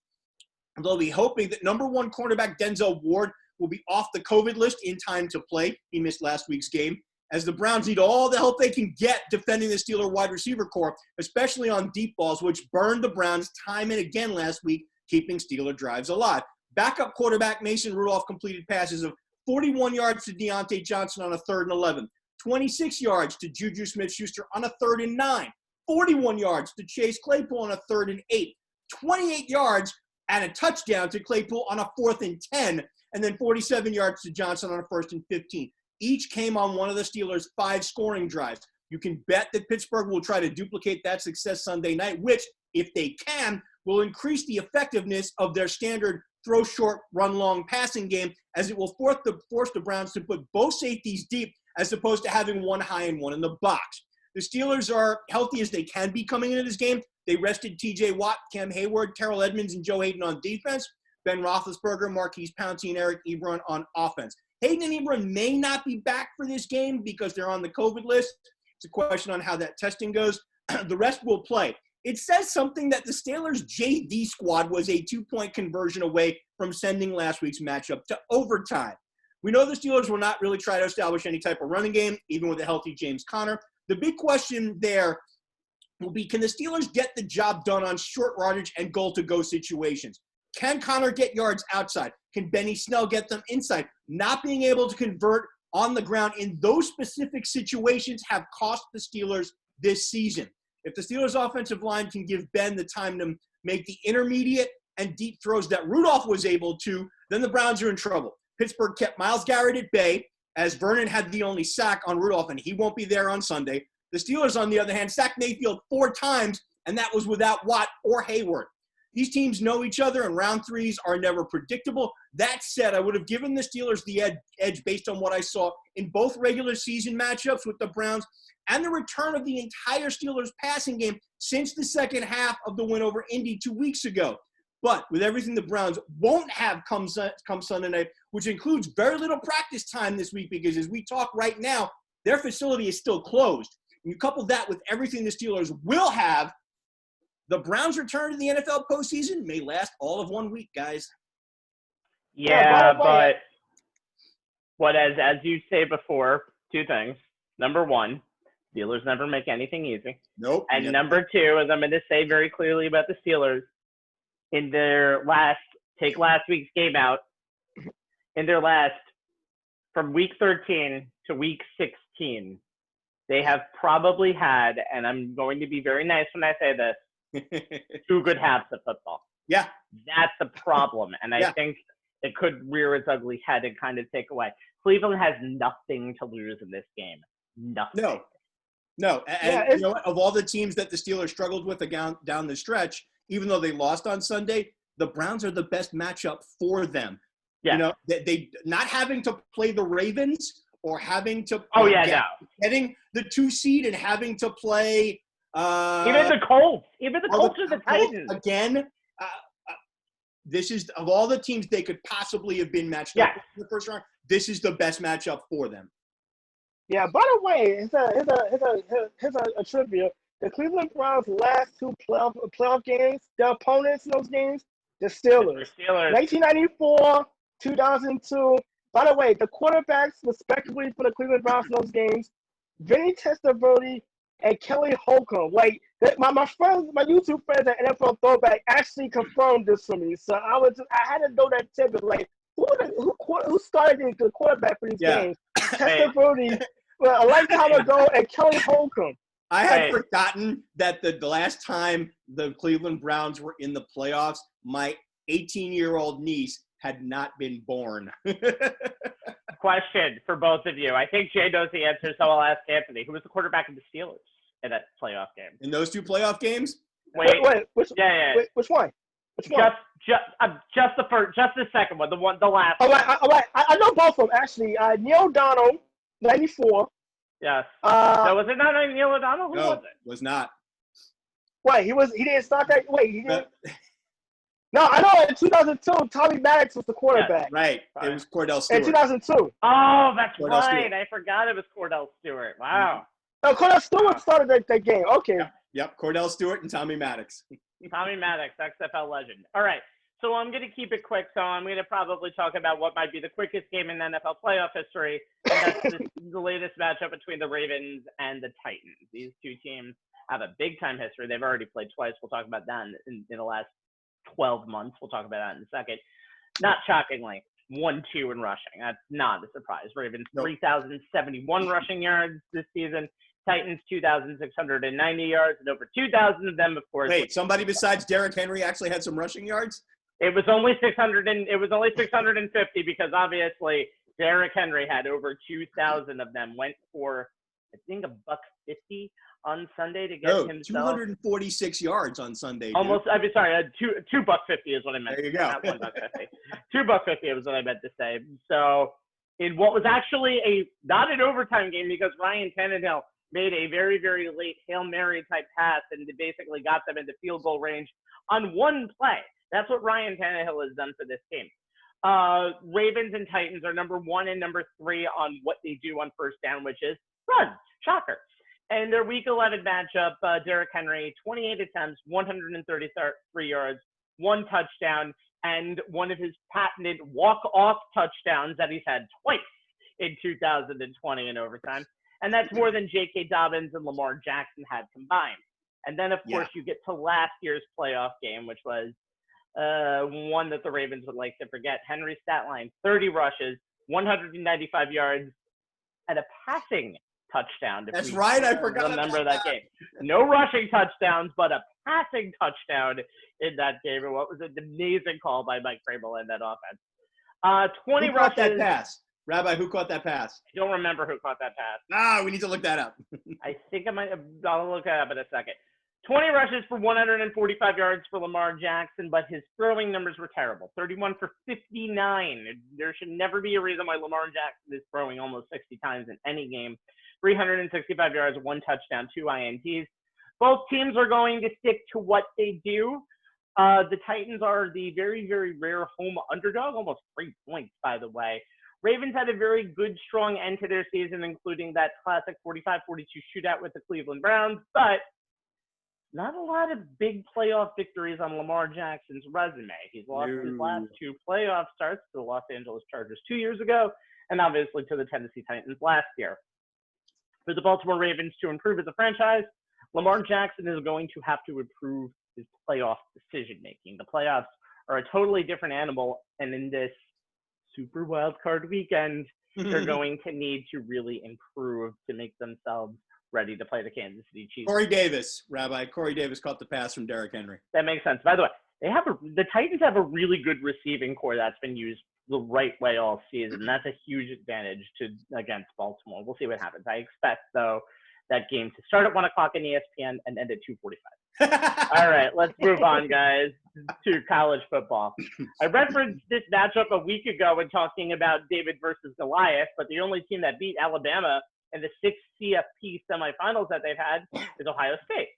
And they'll be hoping that number one cornerback Denzel Ward will be off the COVID list in time to play. He missed last week's game, as the Browns need all the help they can get defending the Steeler wide receiver corps, especially on deep balls, which burned the Browns time and again last week, keeping Steeler drives alive. Backup quarterback Mason Rudolph completed passes of 41 yards to Deontay Johnson on a 3rd and 11, 26 yards to Juju Smith-Schuster on a 3rd and 9, 41 yards to Chase Claypool on a 3rd and 8, 28 yards and a touchdown to Claypool on a 4th and 10, and then 47 yards to Johnson on a 1st and 15. Each came on one of the Steelers' 5 scoring drives. You can bet that Pittsburgh will try to duplicate that success Sunday night, which, if they can, will increase the effectiveness of their standard throw short, run long passing game, as it will force the Browns to put both safeties deep as opposed to having one high and one in the box. The Steelers are healthy as they can be coming into this game. They rested T.J. Watt, Cam Hayward, Terrell Edmonds, and Joe Hayden on defense, Ben Roethlisberger, Marquise Pouncey, and Eric Ebron on offense. Hayden and Ebron may not be back for this game because they're on the COVID list. It's a question on how that testing goes. The rest will play. It says something that the Steelers' JV squad was a 2-point conversion away from sending last week's matchup to overtime. We know the Steelers will not really try to establish any type of running game, even with a healthy James Conner. The big question there will be, can the Steelers get the job done on short yardage and goal-to-go situations? Can Conner get yards outside? Can Benny Snell get them inside? Not being able to convert on the ground in those specific situations have cost the Steelers this season. If the Steelers' offensive line can give Ben the time to make the intermediate and deep throws that Rudolph was able to, then the Browns are in trouble. Pittsburgh kept Myles Garrett at bay, as Vernon had the only sack on Rudolph, and he won't be there on Sunday. The Steelers, on the other hand, sacked Mayfield 4 times, and that was without Watt or Hayward. These teams know each other, and round threes are never predictable. That said, I would have given the Steelers the edge based on what I saw in both regular season matchups with the Browns and the return of the entire Steelers passing game since the second half of the win over Indy 2 weeks ago. But with everything the Browns won't have come Sunday night, which includes very little practice time this week, because as we talk right now, their facility is still closed. And you couple that with everything the Steelers will have, the Browns' return to the NFL postseason may last all of 1 week, guys. Yeah, but as you say before, 2 things. Number 1, Steelers never make anything easy. Nope. And number 2, as I'm going to say very clearly about the Steelers, in their take last week's game out, from week 13 to week 16, they have probably had, and I'm going to be very nice when I say this, 2 good halves of football. Yeah. That's the problem. And I think it could rear its ugly head and kind of take away. Cleveland has nothing to lose in this game. Nothing. No. And you know what? Of all the teams that the Steelers struggled with down the stretch, even though they lost on Sunday, the Browns are the best matchup for them. Yeah. You know, they not having to play the Ravens or having to getting the 2 seed and having to play even the Colts or the Titans. Again, this is, of all the teams they could possibly have been matched up in the first round, this is the best matchup for them. Yeah, by the way, here's a trivia. The Cleveland Browns' last 2 playoff games, their opponents in those games, the Steelers. 1994, 2002. By the way, the quarterbacks, respectively, for the Cleveland Browns in those games, Vinny Testaverde and Kelly Holcomb. Like, my friends, my YouTube friends at NFL Throwback actually confirmed this for me. So I had to know that tidbit. Like, who started the quarterback for these games? Testaverde a lifetime ago, and Kelly Holcomb. I had forgotten that the last time the Cleveland Browns were in the playoffs, my 18-year-old niece had not been born. Question for both of you. I think Jay knows the answer, so I'll ask Anthony. Who was the quarterback of the Steelers in that playoff game? In those 2 playoff games? Wait, which one? Just the second one, the last. All right. I know both of them actually. Neil O'Donnell, 94. Yes. So was it not Neil O'Donnell? Who was it? Was not. Wait, he didn't start that. Wait, he didn't. No, I know. In 2002, Tommy Maddox was the quarterback. Yes, right. It was Cordell Stewart. In 2002. Oh, that's right. I forgot it was Cordell Stewart. Wow. Oh, Cordell Stewart started that game. Okay. Yep. Cordell Stewart and Tommy Maddox. Tommy Maddox, XFL legend. All right. So I'm going to keep it quick. So I'm going to probably talk about what might be the quickest game in NFL playoff history. And that's the latest matchup between the Ravens and the Titans. These two teams have a big-time history. They've already played twice. We'll talk about that in the last 12 months. We'll talk about that in a second. Not shockingly, 1-2 in rushing. That's not a surprise. Ravens, 3,071 rushing yards this season. Titans, 2,690 yards, and over 2,000 of them, of course. Wait, somebody besides Derrick Henry actually had some rushing yards? It was only 650 because obviously Derrick Henry had over 2,000 of them. Went for, I think, $150 on Sunday to get himself 246 yards on Sunday. Almost. I'm sorry, $250 is what I meant. There you go. Not $150. $250 was what I meant to say. So, in what was actually not an overtime game because Ryan Tannehill made a very, very late Hail Mary type pass and basically got them into field goal range on one play. That's what Ryan Tannehill has done for this game. Ravens and Titans are number 1 and number 3 on what they do on first down, which is run. Shocker. And their Week 11 matchup, Derrick Henry, 28 attempts, 133 yards, 1 touchdown, and one of his patented walk-off touchdowns that he's had twice in 2020 in overtime. And that's more than J.K. Dobbins and Lamar Jackson had combined. And then, of course, you get to last year's playoff game, which was one that the Ravens would like to forget. Henry's stat line, 30 rushes, 195 yards, and a passing touchdown. That's right. I forgot. Remember that game. No rushing touchdowns, but a passing touchdown in that game. And what was an amazing call by Mike Vrabel in that offense. 20 who rushes. Caught that pass? Rabbi, who caught that pass? I don't remember who caught that pass. We need to look that up. I think I might. I'll look it up in a second. 20 rushes for 145 yards for Lamar Jackson, but his throwing numbers were terrible. 31 for 59. There should never be a reason why Lamar Jackson is throwing almost 60 times in any game. 365 yards, 1 touchdown, 2 INTs. Both teams are going to stick to what they do. The Titans are the very, very rare home underdog, almost 3 points, by the way. Ravens had a very good, strong end to their season, including that classic 45-42 shootout with the Cleveland Browns, but not a lot of big playoff victories on Lamar Jackson's resume. He's lost his last 2 playoff starts to the Los Angeles Chargers 2 years ago, and obviously to the Tennessee Titans last year. For the Baltimore Ravens to improve as a franchise, Lamar Jackson is going to have to improve his playoff decision-making. The playoffs are a totally different animal, and in this super wildcard weekend, they're going to need to really improve to make themselves ready to play the Kansas City Chiefs. Corey Davis, Rabbi. Corey Davis caught the pass from Derrick Henry. That makes sense. By the way, the Titans have a really good receiving core that's been used the right way all season. That's a huge advantage against Baltimore. We'll see what happens. I expect, though, that game to start at 1 o'clock on ESPN and end at 2:45. All right, let's move on, guys, to college football. I referenced this matchup a week ago when talking about David versus Goliath, but the only team that beat Alabama in the 6 CFP semifinals that they've had is Ohio State.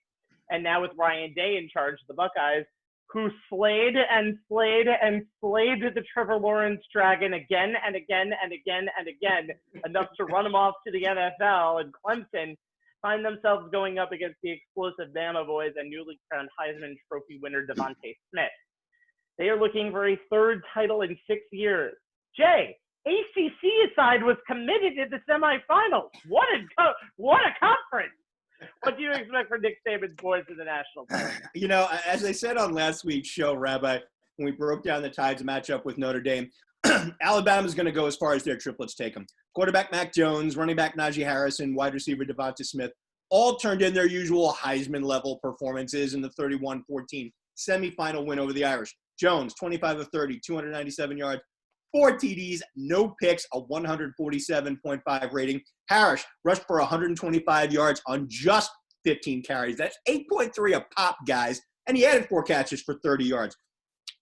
And now with Ryan Day in charge of the Buckeyes, who slayed and slayed and slayed the Trevor Lawrence Dragon again and again and again and again, enough to run him off to the NFL, and Clemson find themselves going up against the explosive Bama boys and newly crowned Heisman Trophy winner Devontae Smith. They are looking for a 3rd title in 6 years. Jay, ACC side was committed to the semifinals. What a conference! What do you expect for Nick Saban's boys in the national title? You know, as I said on last week's show, Rabbi, when we broke down the Tides matchup with Notre Dame, Alabama's going to go as far as their triplets take them. Quarterback Mac Jones, running back Najee Harrison, wide receiver Devonta Smith, all turned in their usual Heisman-level performances in the 31-14 semifinal win over the Irish. Jones, 25 of 30, 297 yards, 4 TDs, no picks, a 147.5 rating. Harris rushed for 125 yards on just 15 carries. That's 8.3 a pop, guys. And he added 4 catches for 30 yards.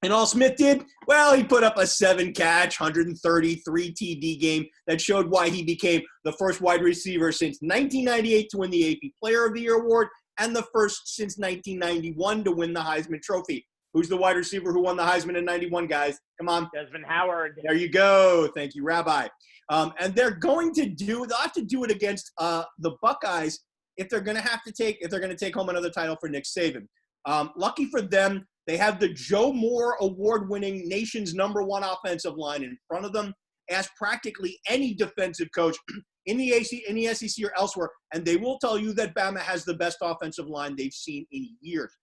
And all Smith did, well, he put up a 7-catch, 133 TD game that showed why he became the first wide receiver since 1998 to win the AP Player of the Year award and the first since 1991 to win the Heisman Trophy. Who's the wide receiver who won the Heisman in 91, guys? Come on. Desmond Howard. There you go. Thank you, Rabbi. And they'll have to do it against the Buckeyes if they're going to take home another title for Nick Saban. Lucky for them, they have the Joe Moore award-winning nation's #1 offensive line in front of them. Ask practically any defensive coach in the SEC or elsewhere, and they will tell you that Bama has the best offensive line they've seen in years.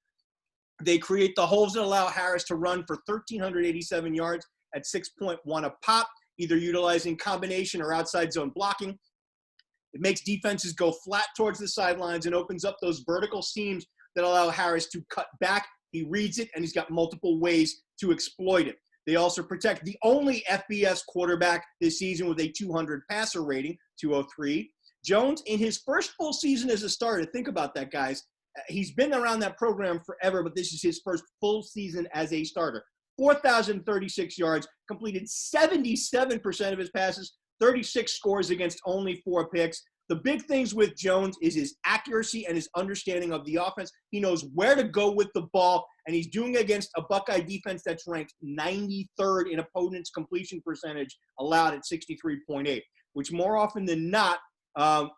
They create the holes that allow Harris to run for 1,387 yards at 6.1 a pop, either utilizing combination or outside zone blocking. It makes defenses go flat towards the sidelines and opens up those vertical seams that allow Harris to cut back. He reads it, and he's got multiple ways to exploit it. They also protect the only FBS quarterback this season with a 200 passer rating, 203. Jones, in his first full season as a starter, think about that, guys. He's been around that program forever, but this is his first full season as a starter. 4,036 yards, completed 77% of his passes, 36 scores against only 4 picks. The big things with Jones is his accuracy and his understanding of the offense. He knows where to go with the ball, and he's doing it against a Buckeye defense that's ranked 93rd in opponents' completion percentage, allowed at 63.8, which more often than not,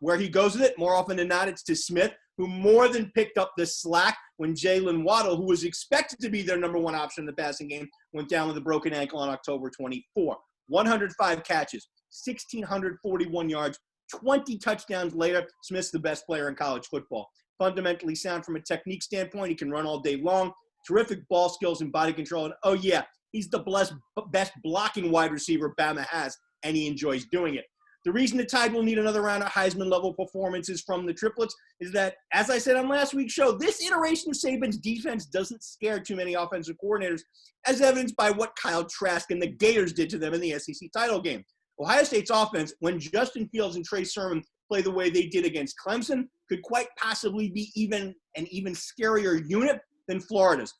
where he goes with it, more often than not, it's to Smith, who more than picked up the slack when Jalen Waddle, who was expected to be their #1 option in the passing game, went down with a broken ankle on October 24. 105 catches, 1,641 yards, 20 touchdowns later. Smith's the best player in college football. Fundamentally sound from a technique standpoint. He can run all day long. Terrific ball skills and body control. And, oh, yeah, he's the best blocking wide receiver Bama has, and he enjoys doing it. The reason the Tide will need another round of Heisman-level performances from the triplets is that, as I said on last week's show, this iteration of Saban's defense doesn't scare too many offensive coordinators, as evidenced by what Kyle Trask and the Gators did to them in the SEC title game. Ohio State's offense, when Justin Fields and Trey Sermon play the way they did against Clemson, could quite possibly be an even scarier unit than Florida's.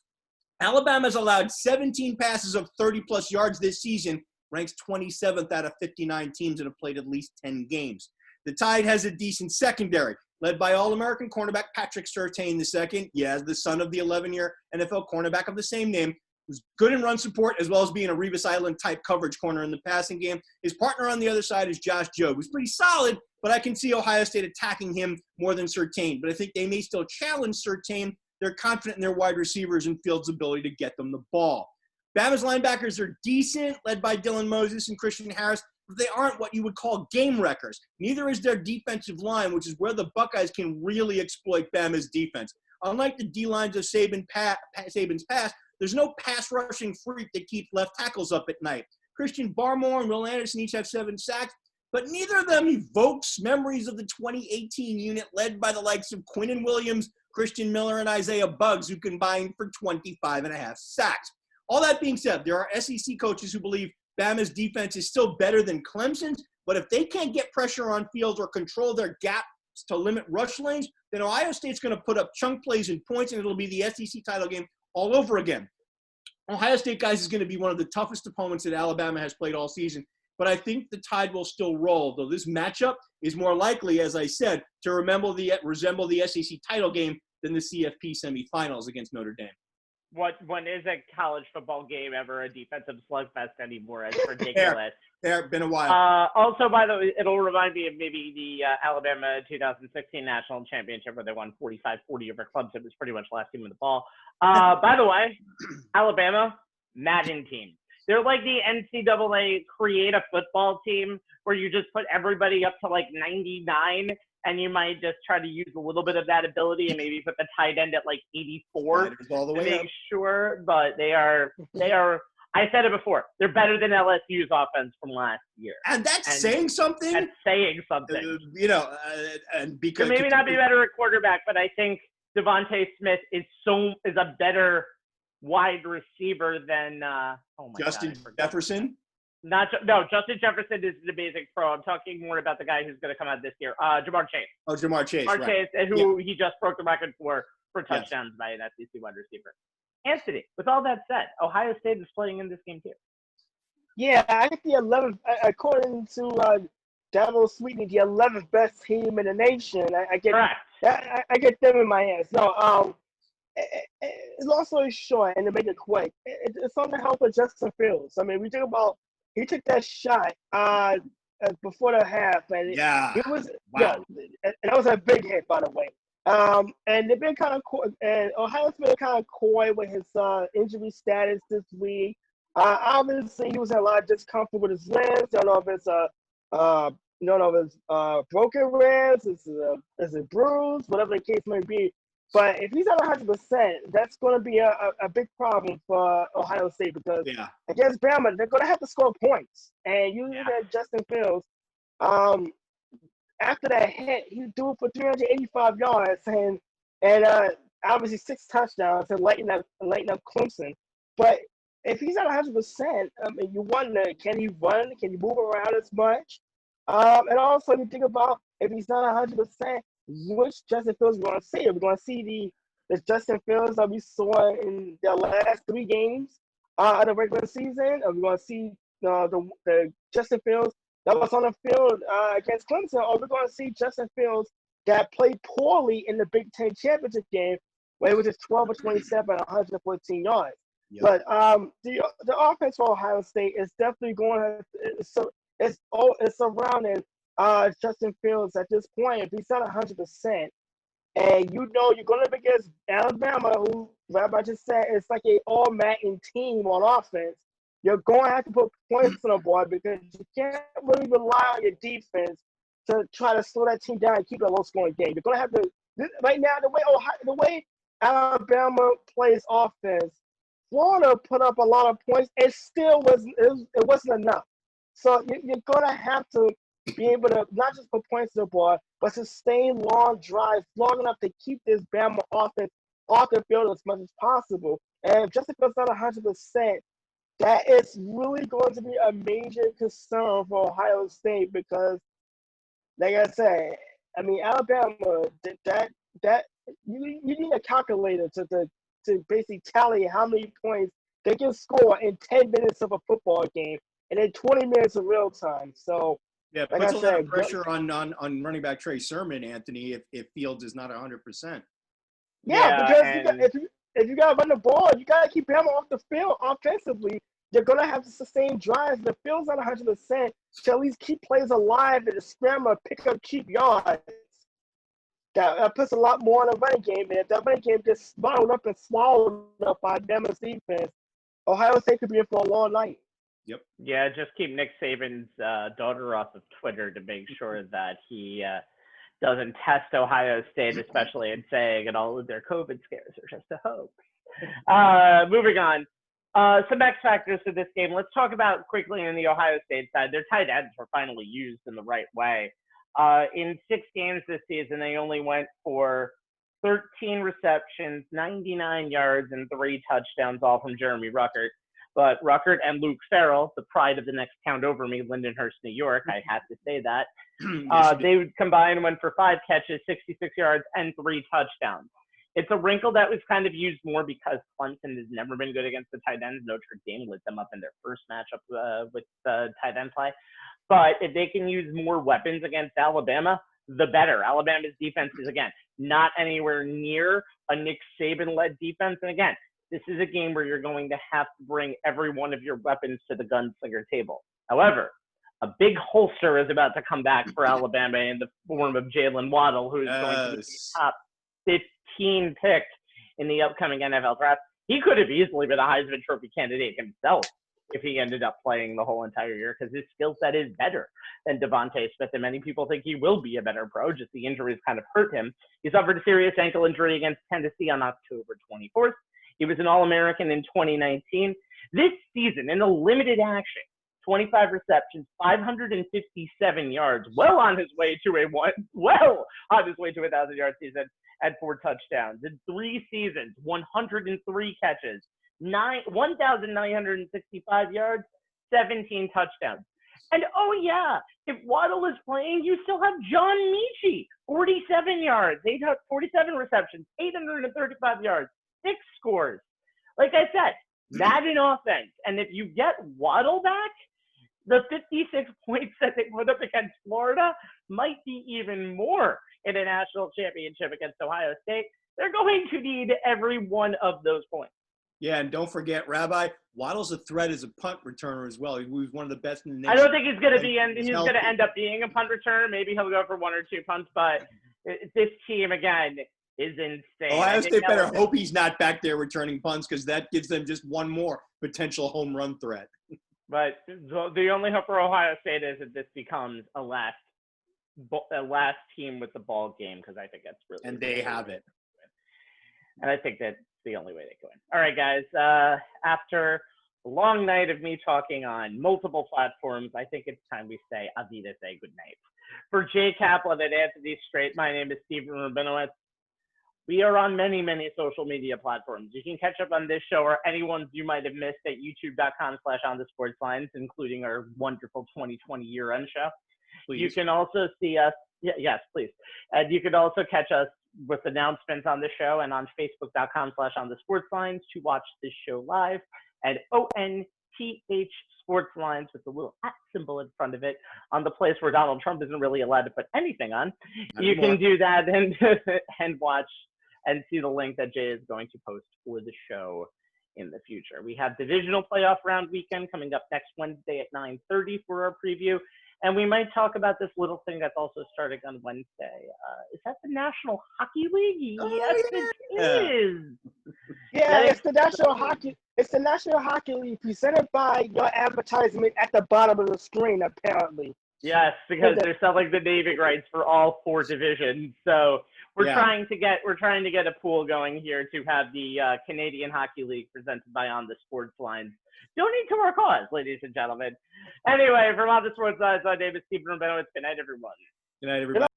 Alabama's allowed 17 passes of 30-plus yards this season, ranks 27th out of 59 teams that have played at least 10 games. The Tide has a decent secondary, led by All-American cornerback Patrick Surtain II, the son of the 11-year NFL cornerback of the same name, who's good in run support as well as being a Revis Island-type coverage corner in the passing game. His partner on the other side is Josh Jobe, who's pretty solid, but I can see Ohio State attacking him more than Surtain. But I think they may still challenge Surtain. They're confident in their wide receivers and Fields' ability to get them the ball. Bama's linebackers are decent, led by Dylan Moses and Christian Harris, but they aren't what you would call game wreckers. Neither is their defensive line, which is where the Buckeyes can really exploit Bama's defense. Unlike the D-lines of Saban's past, there's no pass-rushing freak that keeps left tackles up at night. Christian Barmore and Will Anderson each have 7 sacks, but neither of them evokes memories of the 2018 unit led by the likes of Quinnen Williams, Christian Miller, and Isaiah Buggs, who combined for 25.5 sacks. All that being said, there are SEC coaches who believe Bama's defense is still better than Clemson's, but if they can't get pressure on Fields or control their gaps to limit rush lanes, then Ohio State's going to put up chunk plays and points, and it'll be the SEC title game all over again. Ohio State, guys, is going to be one of the toughest opponents that Alabama has played all season, but I think the Tide will still roll, though this matchup is more likely, as I said, to resemble the SEC title game than the CFP semifinals against Notre Dame. When is a college football game ever a defensive slugfest anymore? It's ridiculous. There, been a while. Also, by the way, it'll remind me of maybe the Alabama 2016 National Championship where they won 45-40 over Clemson. It was pretty much last team with the ball. By the way, Alabama, Madden team. They're like the NCAA create a football team where you just put everybody up to like 99 and you might just try to use a little bit of that ability and maybe put the tight end at like 84 all the to way make up. sure. But they are. I said it before. They're better than LSU's offense from last year. And that's saying something. That's saying something. And because So maybe not be better at quarterback, but I think Devontae Smith is a better wide receiver than Justin Jefferson. Justin Jefferson is an amazing pro. I'm talking more about the guy who's going to come out this year, Jamar Chase. Oh, Jamar Chase, Jamar right. Chase, who he just broke the record for touchdowns by an SEC wide receiver. Anthony, with all that said, Ohio State is playing in this game too. Yeah, I get the 11th, according to Dabo Sweetney, the 11th best team in the nation. I get them in my hands. No, long story short, and to make it quick, it's on the help of Justin Fields. I mean, we think about he took that shot before the half, and Yeah. it was Wow. and that was a big hit, by the way. And they've been kind of and Ohio's been kind of coy with his injury status this week. Obviously, he was in a lot of discomfort with his ribs. Don't know if it's broken ribs, is it bruised, whatever the case may be. But if he's at 100%, that's going to be a big problem for Ohio State because against Bama, they're going to have to score points. And you look at Justin Fields, after that hit, he threw for 385 yards and obviously 6 touchdowns to lighten up Clemson. But if he's at 100%, I mean, you wonder, can he run? Can he move around as much? And also, you think about if he's not 100%, which Justin Fields we're going to see? Are we going to see the Justin Fields that we saw in the last 3 games of the regular season? Are we going to see the Justin Fields that was on the field against Clemson? Or are we going to see Justin Fields that played poorly in the Big Ten championship game where it was just 12 or 27, 114 yards? Yep. But the offense for Ohio State is definitely going to it's surrounding Justin Fields at this point. If he's not 100%, and you're going to be against Alabama, who Rabbi just said it's like an all-Madden team on offense, you're going to have to put points on the board because you can't really rely on your defense to try to slow that team down and keep it a low-scoring game. You're going to have to right now the way Alabama plays offense. Florida put up a lot of points. It wasn't enough. So you're going to have to be able to not just put points on the board, but sustain long drives long enough to keep this Bama offense off the field as much as possible. And if Justin Fields not 100%, that is really going to be a major concern for Ohio State because, like I said, I mean, Alabama, that you need a calculator to basically tally how many points they can score in 10 minutes of a football game and in 20 minutes of real time. So, yeah, it puts a lot of pressure on running back Trey Sermon, Anthony, if Fields is not 100%. Yeah, because if you got to run the ball, you got to keep Bama off the field offensively. You're going to have to sustain drives. The field's not 100% to at least keep plays alive and to scramble, pick up cheap yards. That puts a lot more on the running game. And if that running game gets swallowed up by Bama's defense, Ohio State could be in for a long night. Yep. Yeah, just keep Nick Saban's daughter off of Twitter to make sure that he doesn't test Ohio State, especially in saying and all of their COVID scares are just a hoax. Moving on. Some X factors to this game. Let's talk about quickly on the Ohio State side. Their tight ends were finally used in the right way. In 6 games this season, they only went for 13 receptions, 99 yards, and 3 touchdowns, all from Jeremy Ruckert. But Ruckert and Luke Farrell, the pride of the next town over me, Lindenhurst, New York, I have to say that, they would combine and went for 5 catches, 66 yards, and 3 touchdowns. It's a wrinkle that was kind of used more because Clemson has never been good against the tight ends. Notre Dame lit them up in their first matchup with tight end play. But if they can use more weapons against Alabama, the better. Alabama's defense is, again, not anywhere near a Nick Saban-led defense. And again, this is a game where you're going to have to bring every one of your weapons to the gunslinger table. However, a big holster is about to come back for Alabama in the form of Jalen Waddle, who is going to be the top 15 pick in the upcoming NFL draft. He could have easily been a Heisman Trophy candidate himself if he ended up playing the whole entire year because his skill set is better than Devontae Smith, and many people think he will be a better pro, just the injuries kind of hurt him. He suffered a serious ankle injury against Tennessee on October 24th. He was an All-American in 2019. This season, in a limited action, 25 receptions, 557 yards, well on his way to a 1,000-yard season at 4 touchdowns. In 3 seasons, 103 catches, 1,965 yards, 17 touchdowns. And oh yeah, if Waddle is playing, you still have John Michie, 47 yards, 47 receptions, 835 yards, 6 scores. Like I said, that in offense. And if you get Waddle back, the 56 points that they put up against Florida might be even more in a national championship against Ohio State. They're going to need every one of those points. Yeah, and don't forget, Rabbi, Waddle's a threat as a punt returner as well. He was one of the best in the nation. I don't think he's going to be He's going to end up being a punt returner. Maybe he'll go for 1 or 2 punts, but this team, again, is insane. Ohio State better hope he's not back there returning punts because that gives them just one more potential home run threat. But the only hope for Ohio State is that this becomes a last team with the ball game, because I think that's really. And they have it. And I think that's the only way they go in. All right, guys. After a long night of me talking on multiple platforms, I think it's time we say Avita good night. For Jay Kaplan and Anthony Strait, my name is Stephen Rabinowitz. We are on many, many social media platforms. You can catch up on this show or any ones you might have missed at youtube.com/onthesportslines, including our wonderful 2020 year-end show. Please. You can also see us. Yes, please. And you can also catch us with announcements on the show and on facebook.com/onthesportslines to watch this show live at ONTH Sportslines with the little @ symbol in front of it on the place where Donald Trump isn't really allowed to put anything on. You can do that and watch and see the link that Jay is going to post for the show in the future. We have divisional playoff round weekend coming up next Wednesday at 9:30 for our preview. And we might talk about this little thing that's also starting on Wednesday. Is that the National Hockey League? Yes, it is. Yeah, it's the National Hockey. It's the National Hockey League presented by your advertisement at the bottom of the screen, apparently. Yes, because they're selling the naming rights for all 4 divisions. So we're trying to get a pool going here to have the Canadian Hockey League presented by On the Sports Lines. Donate to our cause, ladies and gentlemen. Anyway, from On the Sports Lines, my name is Stephen Rabinowitz. Good night, everyone. Good night, everybody.